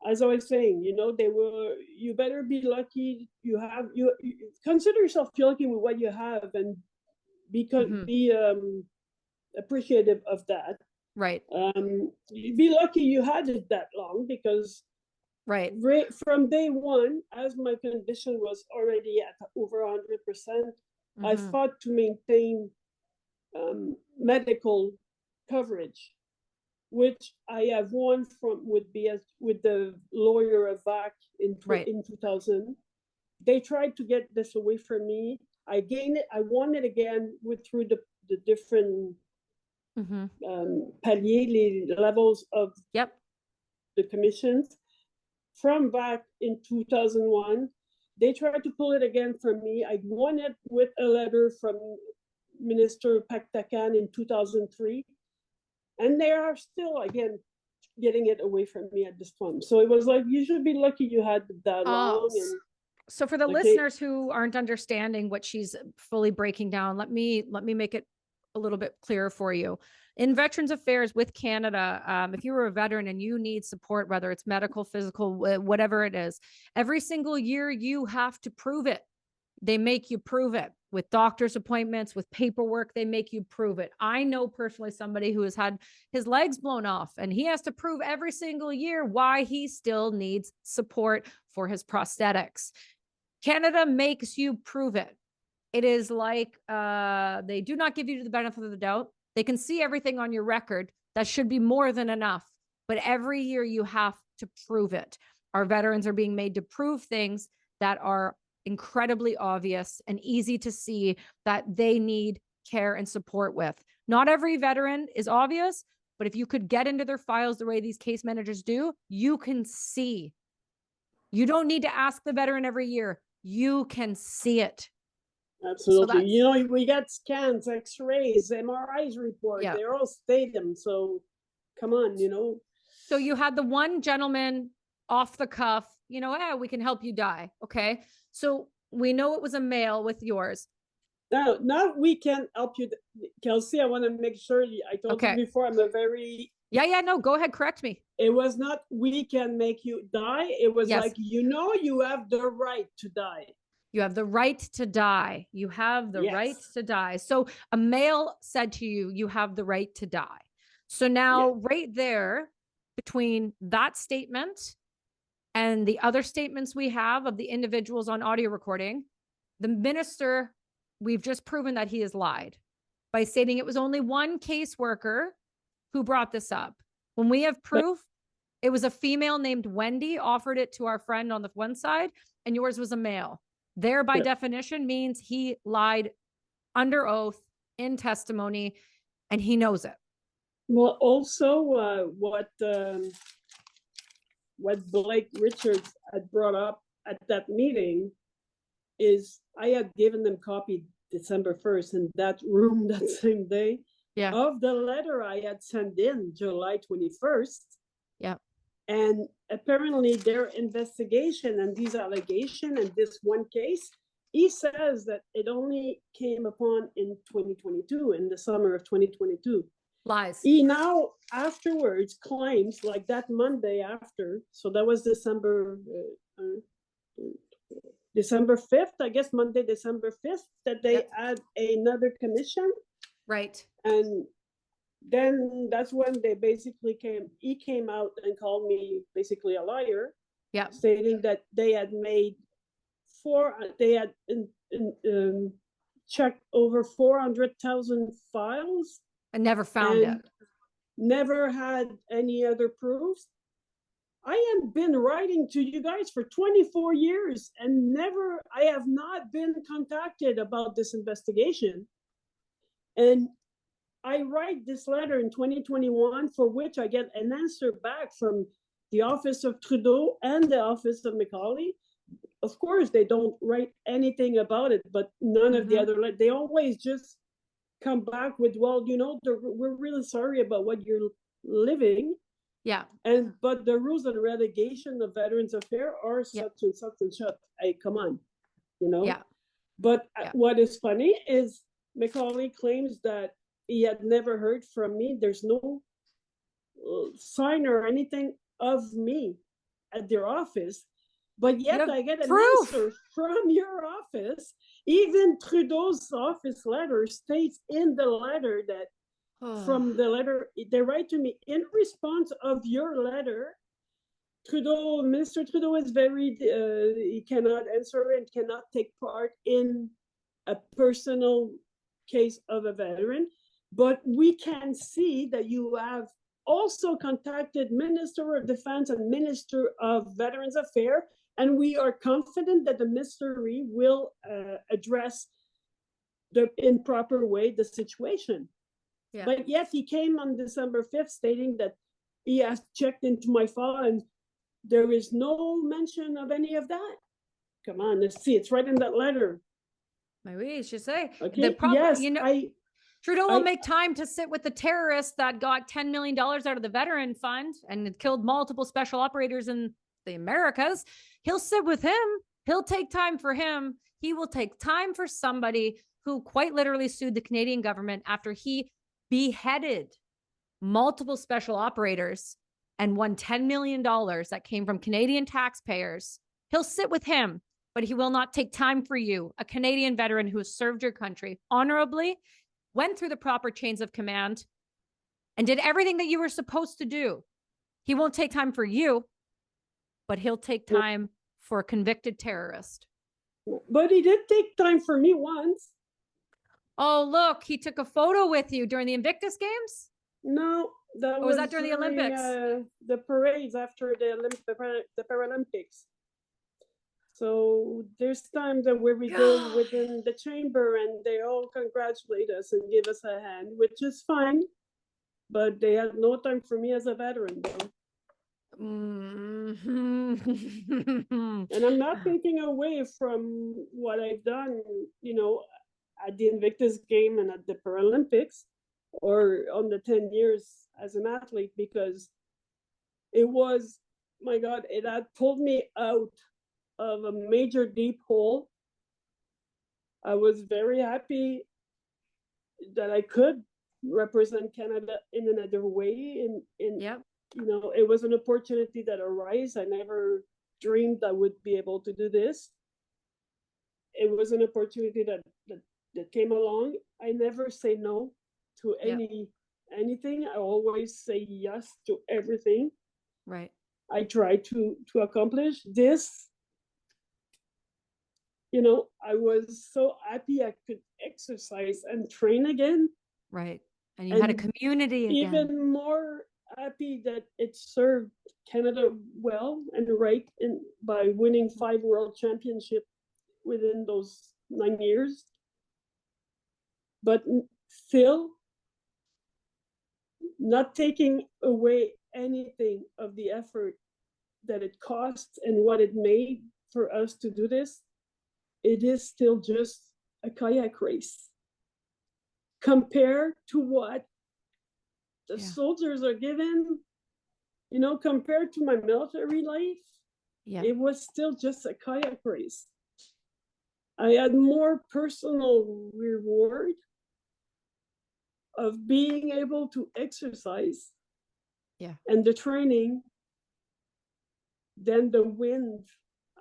as I was saying, you better be lucky you consider yourself lucky with what you have and be appreciative of that. right. Be lucky you had it that long because Right. from day one, as my condition was already at over 100%, I Mhm. fought to maintain medical coverage, which I have won with the lawyer of VAC in 2000. They tried to get this away from me. I gained it. I won it again through the different Mhm. palier levels of Yep. the commissions. From back in 2001, they tried to pull it again from me. I won it with a letter from Minister Paktakan in 2003. And they are still, again, getting it away from me at this point. So it was like, you should be lucky you had that long. And So for the Okay. listeners who aren't understanding what she's fully breaking down, let me make it a little bit clearer for you. In Veterans Affairs with Canada, if you're a veteran and you need support, whether it's medical, physical, whatever it is, every single year you have to prove it. They make you prove it with doctor's appointments, with paperwork. They make you prove it. I know personally somebody who has had his legs blown off and he has to prove every single year why he still needs support for his prosthetics. Canada makes you prove it. It is like they do not give you the benefit of the doubt. They can see everything on your record. That should be more than enough. But every year you have to prove it. Our veterans are being made to prove things that are incredibly obvious and easy to see that they need care and support with. Not every veteran is obvious, but if you could get into their files the way these case managers do, you can see. You don't need to ask the veteran every year. You can see it. Absolutely. We got scans, x-rays, MRIs report. Yeah. They're all stated. So come on, So you had the one gentleman off the cuff, we can help you die. Okay. So we know it was a male with yours. Now we can help you. Kelsey, I want to make sure I told you before, I'm a very Yeah, no, go ahead, correct me. It was not, we can make you die. It was Yes. like, you have the right to die. You have the right to die. You have the right Yes. to die. So a male said to you, you have the right to die. So now, right there, between that statement and the other statements we have of the individuals on audio recording, the minister, we've just proven that he has lied by stating it was only one caseworker who brought this up. When we have proof, it was a female named Wendy offered it to our friend on the one side, and yours was a male. There, by definition, means he lied under oath in testimony, and he knows it. Well, also, what Blake Richards had brought up at that meeting is I had given them copy December 1st in that room that same day of the letter I had sent in July 21st. Yeah. And apparently their investigation and these allegations and this one case, he says that it only came upon in 2022, in the summer of 2022. Lies. He now afterwards claims, like that Monday after, so that was December 5th, I guess, Monday, December 5th, that they had another commission. Right. And then that's when they basically he came out and called me basically a liar. Yeah. Stating that they had checked over 400,000 files. I never found it. Never had any other proofs. I have been writing to you guys for 24 years and I have not been contacted about this investigation. And I write this letter in 2021 for which I get an answer back from the office of Trudeau and the office of Macaulay. Of course, they don't write anything about it, but none of the other, they always just come back with, well, we're really sorry about what you're living. Yeah. But the rules and relegation of Veterans Affairs are such and such and such. Hey, come on, Yeah. But what is funny is Macaulay claims that he had never heard from me. There's no sign or anything of me at their office. But yet I get an answer from your office. Even Trudeau's office letter states in the letter that from the letter, they write to me, in response of your letter, Mr. Trudeau is he cannot answer and cannot take part in a personal case of a veteran. But we can see that you have also contacted Minister of Defense and Minister of Veterans Affairs, and we are confident that the ministry will address in proper way the situation. Yeah. But yet he came on December 5th stating that he has checked into my file and there is no mention of any of that. Come on, let's see. It's right in that letter. Maybe you should say. Okay. The problem, Yes, Trudeau will make time to sit with the terrorist that got $10 million out of the veteran fund and killed multiple special operators in the Americas. He'll sit with him. He'll take time for him. He will take time for somebody who quite literally sued the Canadian government after he beheaded multiple special operators and won $10 million that came from Canadian taxpayers. He'll sit with him, but he will not take time for you, a Canadian veteran who has served your country honorably, went through the proper chains of command, and did everything that you were supposed to do. He won't take time for you, but he'll take time for a convicted terrorist. But he did take time for me once. Oh, look, he took a photo with you during the Invictus Games? No, was that during the Olympics? The parades after the Paralympics. So there's times that where we go within the chamber and they all congratulate us and give us a hand, which is fine. But they had no time for me as a veteran, though. And I'm not taking away from what I've done, at the Invictus game and at the Paralympics or on the 10 years as an athlete, because it was, my God, it had pulled me out of a major deep hole. I was very happy that I could represent Canada in another way. In Yep. you know, it was an opportunity that arose. I never dreamed I would be able to do this. It was an opportunity that came along. I never say no to Yep. anything. I always say yes to everything. Right. I try to accomplish this. You know, I was so happy I could exercise and train again. Right. And you had a And community again. even more happy that it served Canada well and right in by winning 5 world championships within those 9 years. But still, not taking away anything of the effort that it costs and what it made for us to do this, it is still just a kayak race compared to what the soldiers are given. You know, compared to my military life, it was still just a kayak race. I had more personal reward of being able to exercise and the training than the wind.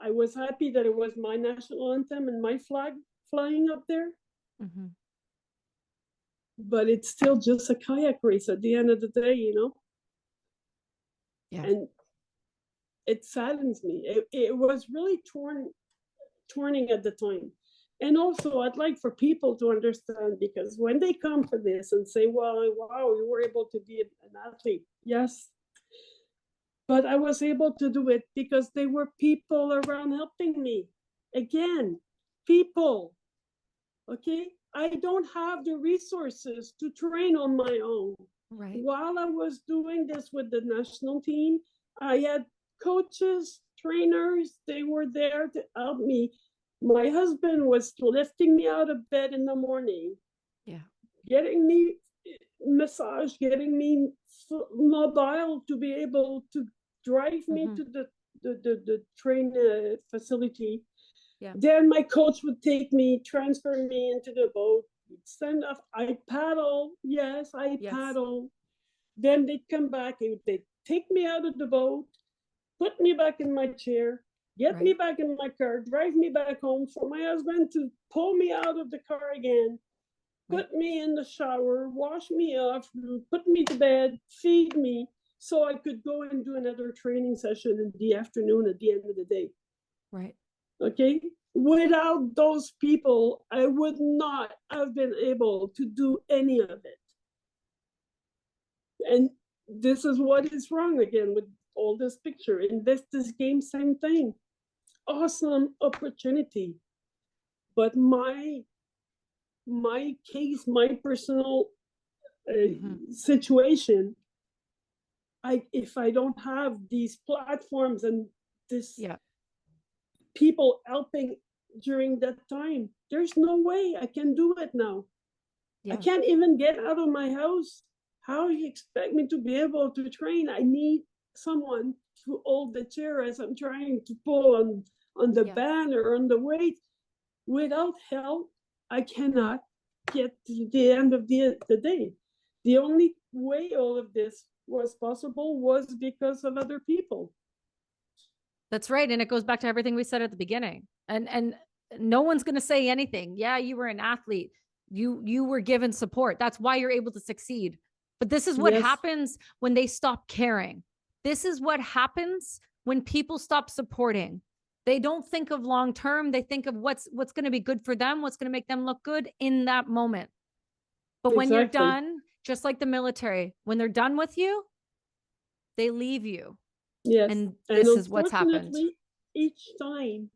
I was happy that it was my national anthem and my flag flying up there. Mm-hmm. But it's still just a kayak race at the end of the day, you know? Yeah. And it saddens me. It was really torning at the time. And also, I'd like for people to understand, because when they come for this and say, well, wow, you were able to be an athlete. Yes. But I was able to do it because there were people around helping me. Again, people. Okay? I don't have the resources to train on my own. Right. While I was doing this with the national team, I had coaches, trainers, they were there to help me. My husband was lifting me out of bed in the morning, getting me massage, getting me mobile to be able to drive me to the train facility. Then my coach would take me, transfer me into the boat, send off. I paddle. Yes, I paddle. Then they'd come back and they'd take me out of the boat, put me back in my chair, get me back in my car, drive me back home for my husband to pull me out of the car again, put me in the shower, wash me off, put me to bed, feed me, so I could go and do another training session in the afternoon at the end of the day. Right. Okay? Without those people, I would not have been able to do any of it. And this is what is wrong again with all this picture. In this game, same thing. Awesome opportunity. But my case, my personal situation, if I don't have these platforms and this people helping during that time, there's no way I can do it now. I can't even get out of my house. How you expect me to be able to train? I need someone to hold the chair as I'm trying to pull on the band or on the weight. Without help, I cannot get to the end of the day. The only way all of this was possible was because of other people. That's right. And it goes back to everything we said at the beginning. And no one's going to say anything. Yeah, you were an athlete. You were given support. That's why you're able to succeed. But this is what happens when they stop caring. This is what happens when people stop supporting. They don't think of long term. They think of what's going to be good for them, what's going to make them look good in that moment. But when you're done, just like the military, when they're done with you, they leave you. Yes. And this is what's happened. Each time,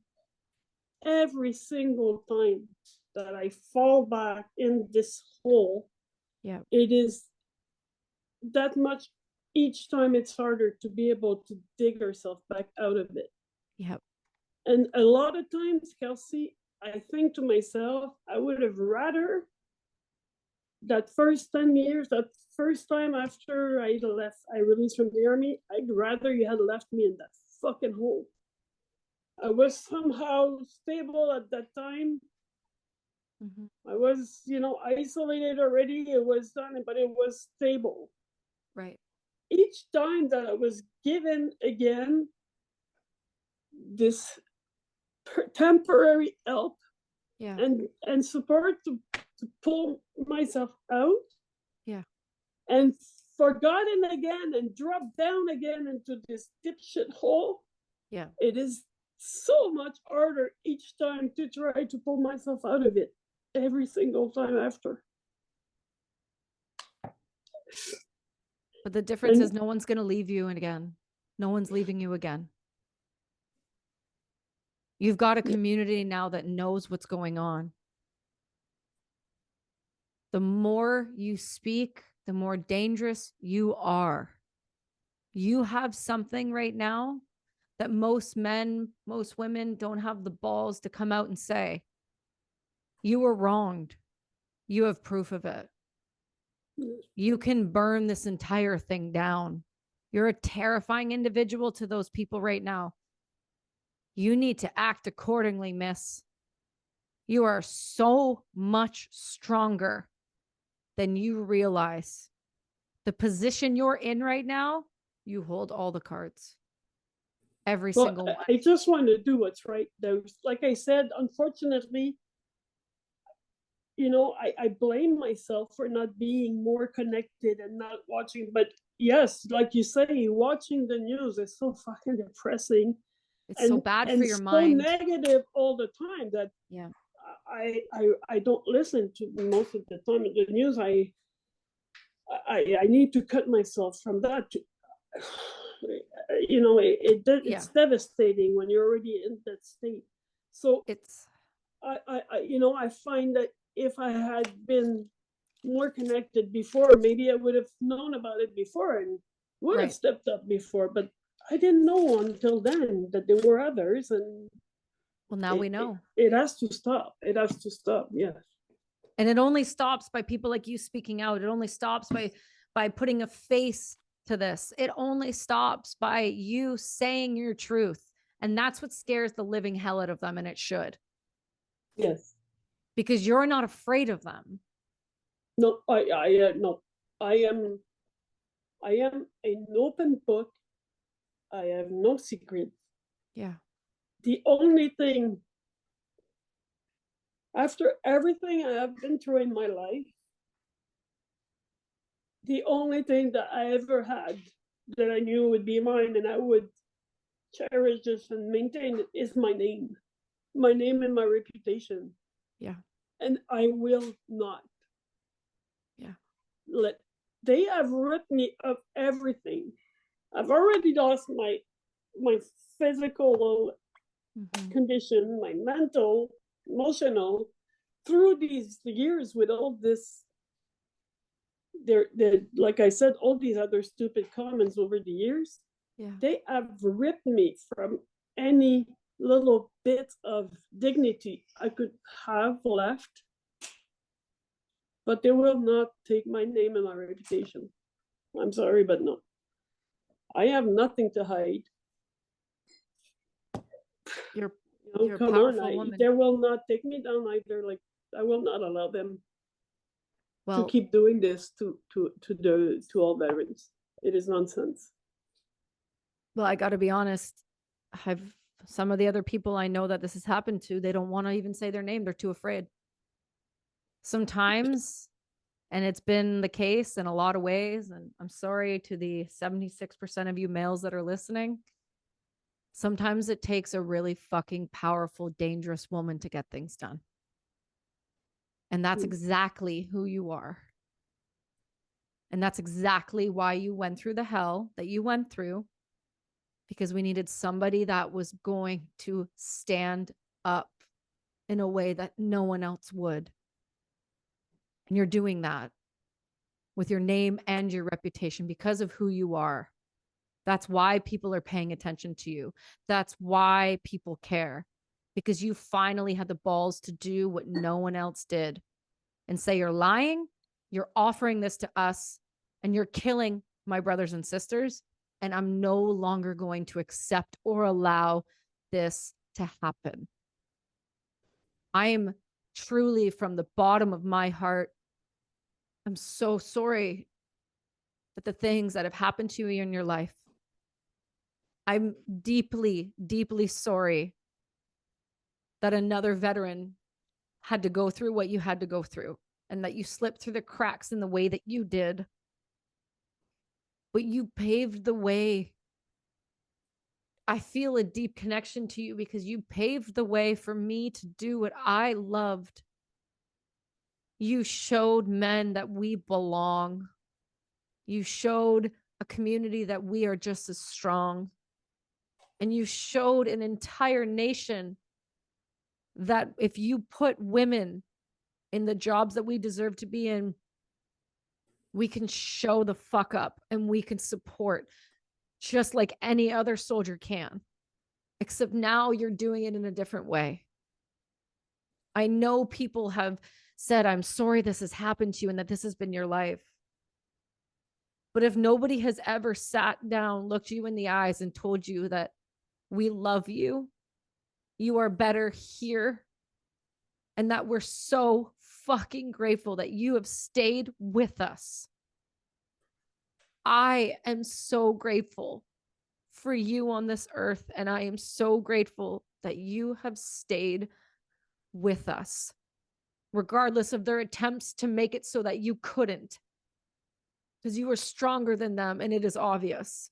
every single time that I fall back in this hole, it is that much. Each time it's harder to be able to dig ourselves back out of it. Yep. And a lot of times, Kelsey, I think to myself, I would have rather that first 10 years, that first time after I released from the army, I'd rather you had left me in that fucking hole. I was somehow stable at that time. Mhm. I was, isolated already. It was done, but it was stable. Right. Each time that I was given again this temporary help Yeah. and support to pull myself out, Yeah. and forgotten again and dropped down again into this dipshit hole, Yeah. it is so much harder each time to try to pull myself out of it every single time after. But the difference is And no one's going to leave you again. No one's leaving you again. You've got a community now that knows what's going on. The more you speak, the more dangerous you are. You have something right now that most men, most women don't have the balls to come out and say. You were wronged. You have proof of it. You can burn this entire thing down. You're a terrifying individual to those people right now. You need to act accordingly, miss. You are so much stronger than you realize. The position you're in right now, you hold all the cards. Every single one. I just want to do what's right. There's, like I said, unfortunately, I blame myself for not being more connected and not watching. But yes, like you say, watching the news is so fucking depressing. It's so bad for your so mind. negative all the time that Yeah. I don't listen to most of the time the news. I need to cut myself from that. It's devastating when you're already in that state. So It's I find that if I had been more connected before, maybe I would have known about it before and would have stepped up before. But I didn't know until then that there were others, and well, now we know. It has to stop. It has to stop. Yes. And it only stops by people like you speaking out. It only stops by putting a face to this. It only stops by you saying your truth. And that's what scares the living hell out of them, and it should. Yes. Because you're not afraid of them. No, no. I am an open book. I have no secret. Yeah. The only thing, after everything I have been through in my life, the only thing that I ever had that I knew would be mine and I would cherish this and maintain it is my name and my reputation. Yeah. And I will not. Yeah. They have ripped me of everything. I've already lost my physical condition, my mental, emotional, through these years with all this. Like I said, all these other stupid comments over the years. Yeah. They have ripped me from any little bit of dignity I could have left. But they will not take my name and my reputation. I'm sorry, but no. I have nothing to hide. You're a come powerful on, woman. they will not take me down either. Like, I will not allow them Well, to keep doing this to all veterans. It is nonsense. well, I got to be honest. Some of the other people I know that this has happened to, they don't want to even say their name. They're too afraid. Sometimes, and it's been the case in a lot of ways, and I'm sorry to the 76% of you males that are listening. Sometimes it takes a really fucking powerful, dangerous woman to get things done. And that's exactly who you are. And that's exactly why you went through the hell that you went through, because we needed somebody that was going to stand up in a way that no one else would. And you're doing that with your name and your reputation because of who you are. That's why people are paying attention to you. That's why people care, because you finally had the balls to do what no one else did and say you're lying, you're offering this to us, and you're killing my brothers and sisters. And I'm no longer going to accept or allow this to happen. I am truly from the bottom of my heart, I'm so sorry that the things that have happened to you in your life. I'm deeply, deeply sorry that another veteran had to go through what you had to go through and that you slipped through the cracks in the way that you did. But you paved the way. I feel a deep connection to you because you paved the way for me to do what I loved. You showed men that we belong. You showed a community that we are just as strong. And you showed an entire nation that if you put women in the jobs that we deserve to be in, we can show the fuck up and we can support just like any other soldier can. Except now you're doing it in a different way. I know people have said, I'm sorry this has happened to you and that this has been your life. But if nobody has ever sat down, looked you in the eyes and told you that we love you, you are better here, and that we're so fucking grateful that you have stayed with us. I am so grateful for you on this earth, and I am so grateful that you have stayed with us, regardless of their attempts to make it so that you couldn't, because you are stronger than them, and it is obvious.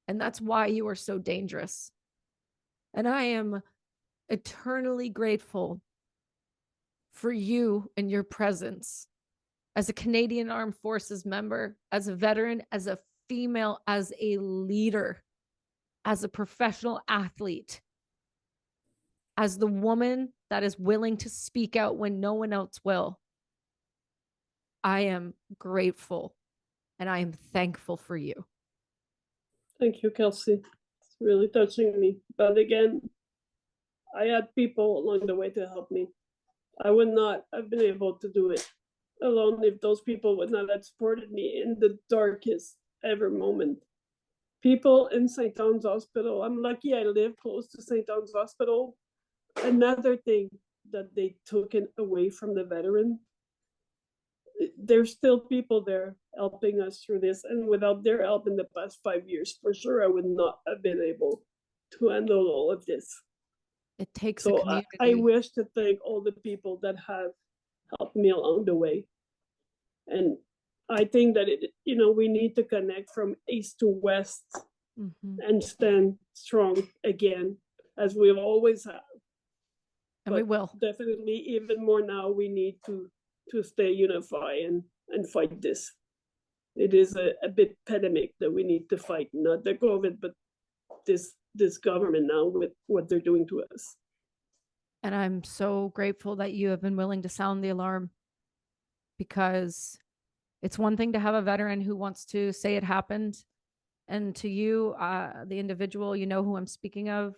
And that's why you are so dangerous. And I am eternally grateful for you and your presence as a Canadian Armed Forces member, as a veteran, as a female, as a leader, as a professional athlete, as the woman that is willing to speak out when no one else will. I am grateful and I am thankful for you. Thank you, Kelsey. It's really touching me. But again, I had people along the way to help me. I would not have been able to do it alone if those people would not have supported me in the darkest ever moment. People in St. Anne's Hospital, I'm lucky I live close to St. Anne's Hospital. Another thing that they took away from the veteran, there's still people there helping us through this. And without their help in the past 5 years, for sure, I would not have been able to handle all of this. It takes a So community. I wish to thank all the people that have helped me along the way. And I think that we need to connect from east to west and stand strong again, as we always have. And we will. Definitely, even more now, we need to stay unified and fight this. It is a big pandemic that we need to fight, not the COVID, but this government now with what they're doing to us. And I'm so grateful that you have been willing to sound the alarm, because it's one thing to have a veteran who wants to say it happened. And to you, the individual, you know who I'm speaking of,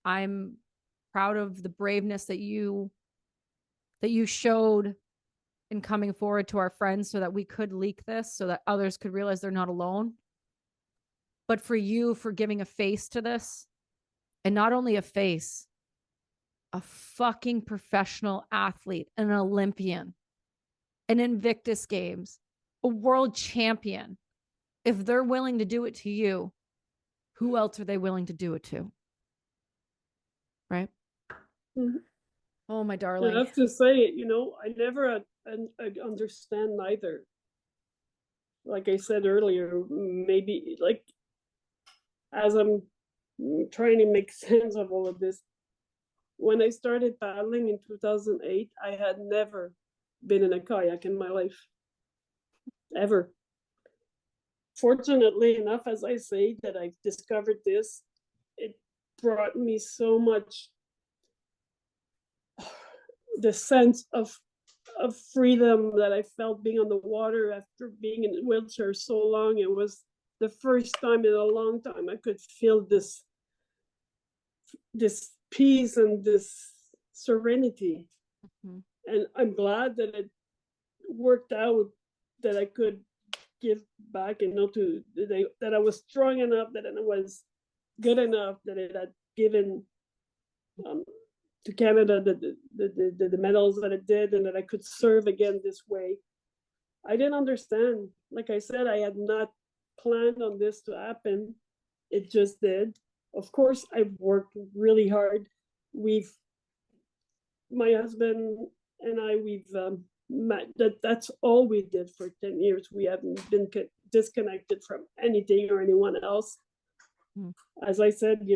I'm proud of the braveness that you showed in coming forward to our friends so that we could leak this, so that others could realize they're not alone. But for you, for giving a face to this, and not only a face, a fucking professional athlete, an Olympian, an Invictus Games, a world champion. If they're willing to do it to you, who else are they willing to do it to? Right? Mm-hmm. Oh, my darling. I have to say, I never understand neither. Like I said earlier, maybe as I'm trying to make sense of all of this, when I started paddling in 2008, I had never been in a kayak in my life, ever. Fortunately enough, as I say, that I've discovered this, it brought me so much, the sense of freedom that I felt being on the water after being in a wheelchair so long. It was the first time in a long time I could feel this peace and this serenity. Mm-hmm. And I'm glad that it worked out, that I could give back and that I was strong enough, that I was good enough, that it had given to Canada the medals that I did and that I could serve again this way. I didn't understand. Like I said, I had not planned on this to happen. It just did. Of course, I've worked really hard. My husband and I, that's all we did for 10 years. We haven't been disconnected from anything or anyone else. Mm. As I said,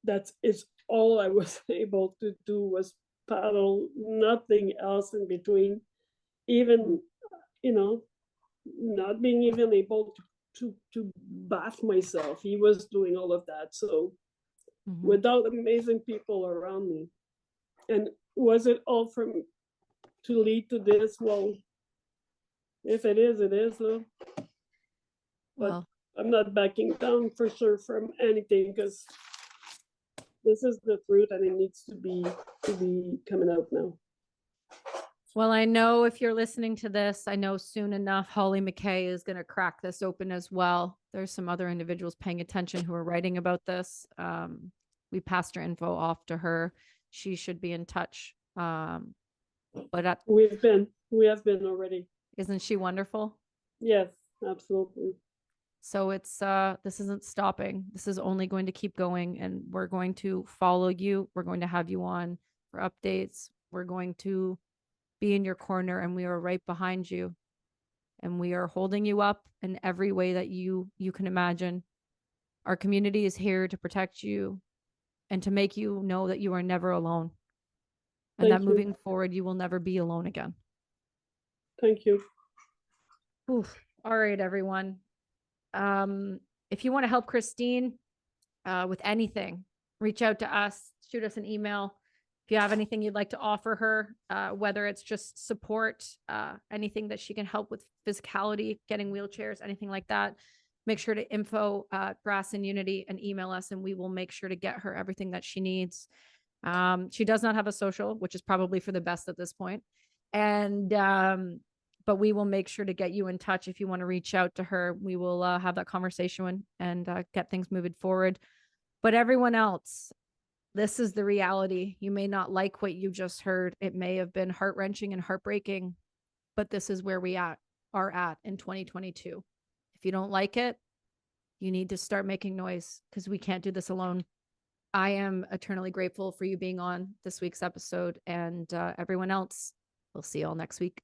that is all I was able to do was paddle, nothing else in between. Even, not being even able to bath myself. He was doing all of that. So without amazing people around me. And was it all to lead to this? Well, if it is, it is. Though. But Well, I'm not backing down for sure from anything because this is the truth and it needs to be coming out now. well, I know if you're listening to this, I know soon enough Holly McKay is going to crack this open as well. There's some other individuals paying attention who are writing about this. We passed her info off to her. She should be in touch. But we have been already. Isn't she wonderful? Yes, absolutely. So it's this isn't stopping. This is only going to keep going, and we're going to follow you. We're going to have you on for updates. We're going to be in your corner, and we are right behind you. And we are holding you up in every way that you can imagine. Our community is here to protect you and to make you know that you are never alone. And that moving forward, you will never be alone again. Thank you. Oof. All right, everyone. If you want to help Christine with anything, reach out to us, shoot us an email. If you have anything you'd like to offer her, whether it's just support, anything that she can help with physicality, getting wheelchairs, anything like that, make sure to info Grass and Unity and email us, and we will make sure to get her everything that she needs. She does not have a social, which is probably for the best at this point. And but we will make sure to get you in touch if you want to reach out to her. We will have that conversation and get things moving forward. But everyone else, this is the reality. You may not like what you just heard. It may have been heart-wrenching and heartbreaking, but this is where we are at in 2022. If you don't like it, you need to start making noise because we can't do this alone. I am eternally grateful for you being on this week's episode, and everyone else, we'll see you all next week.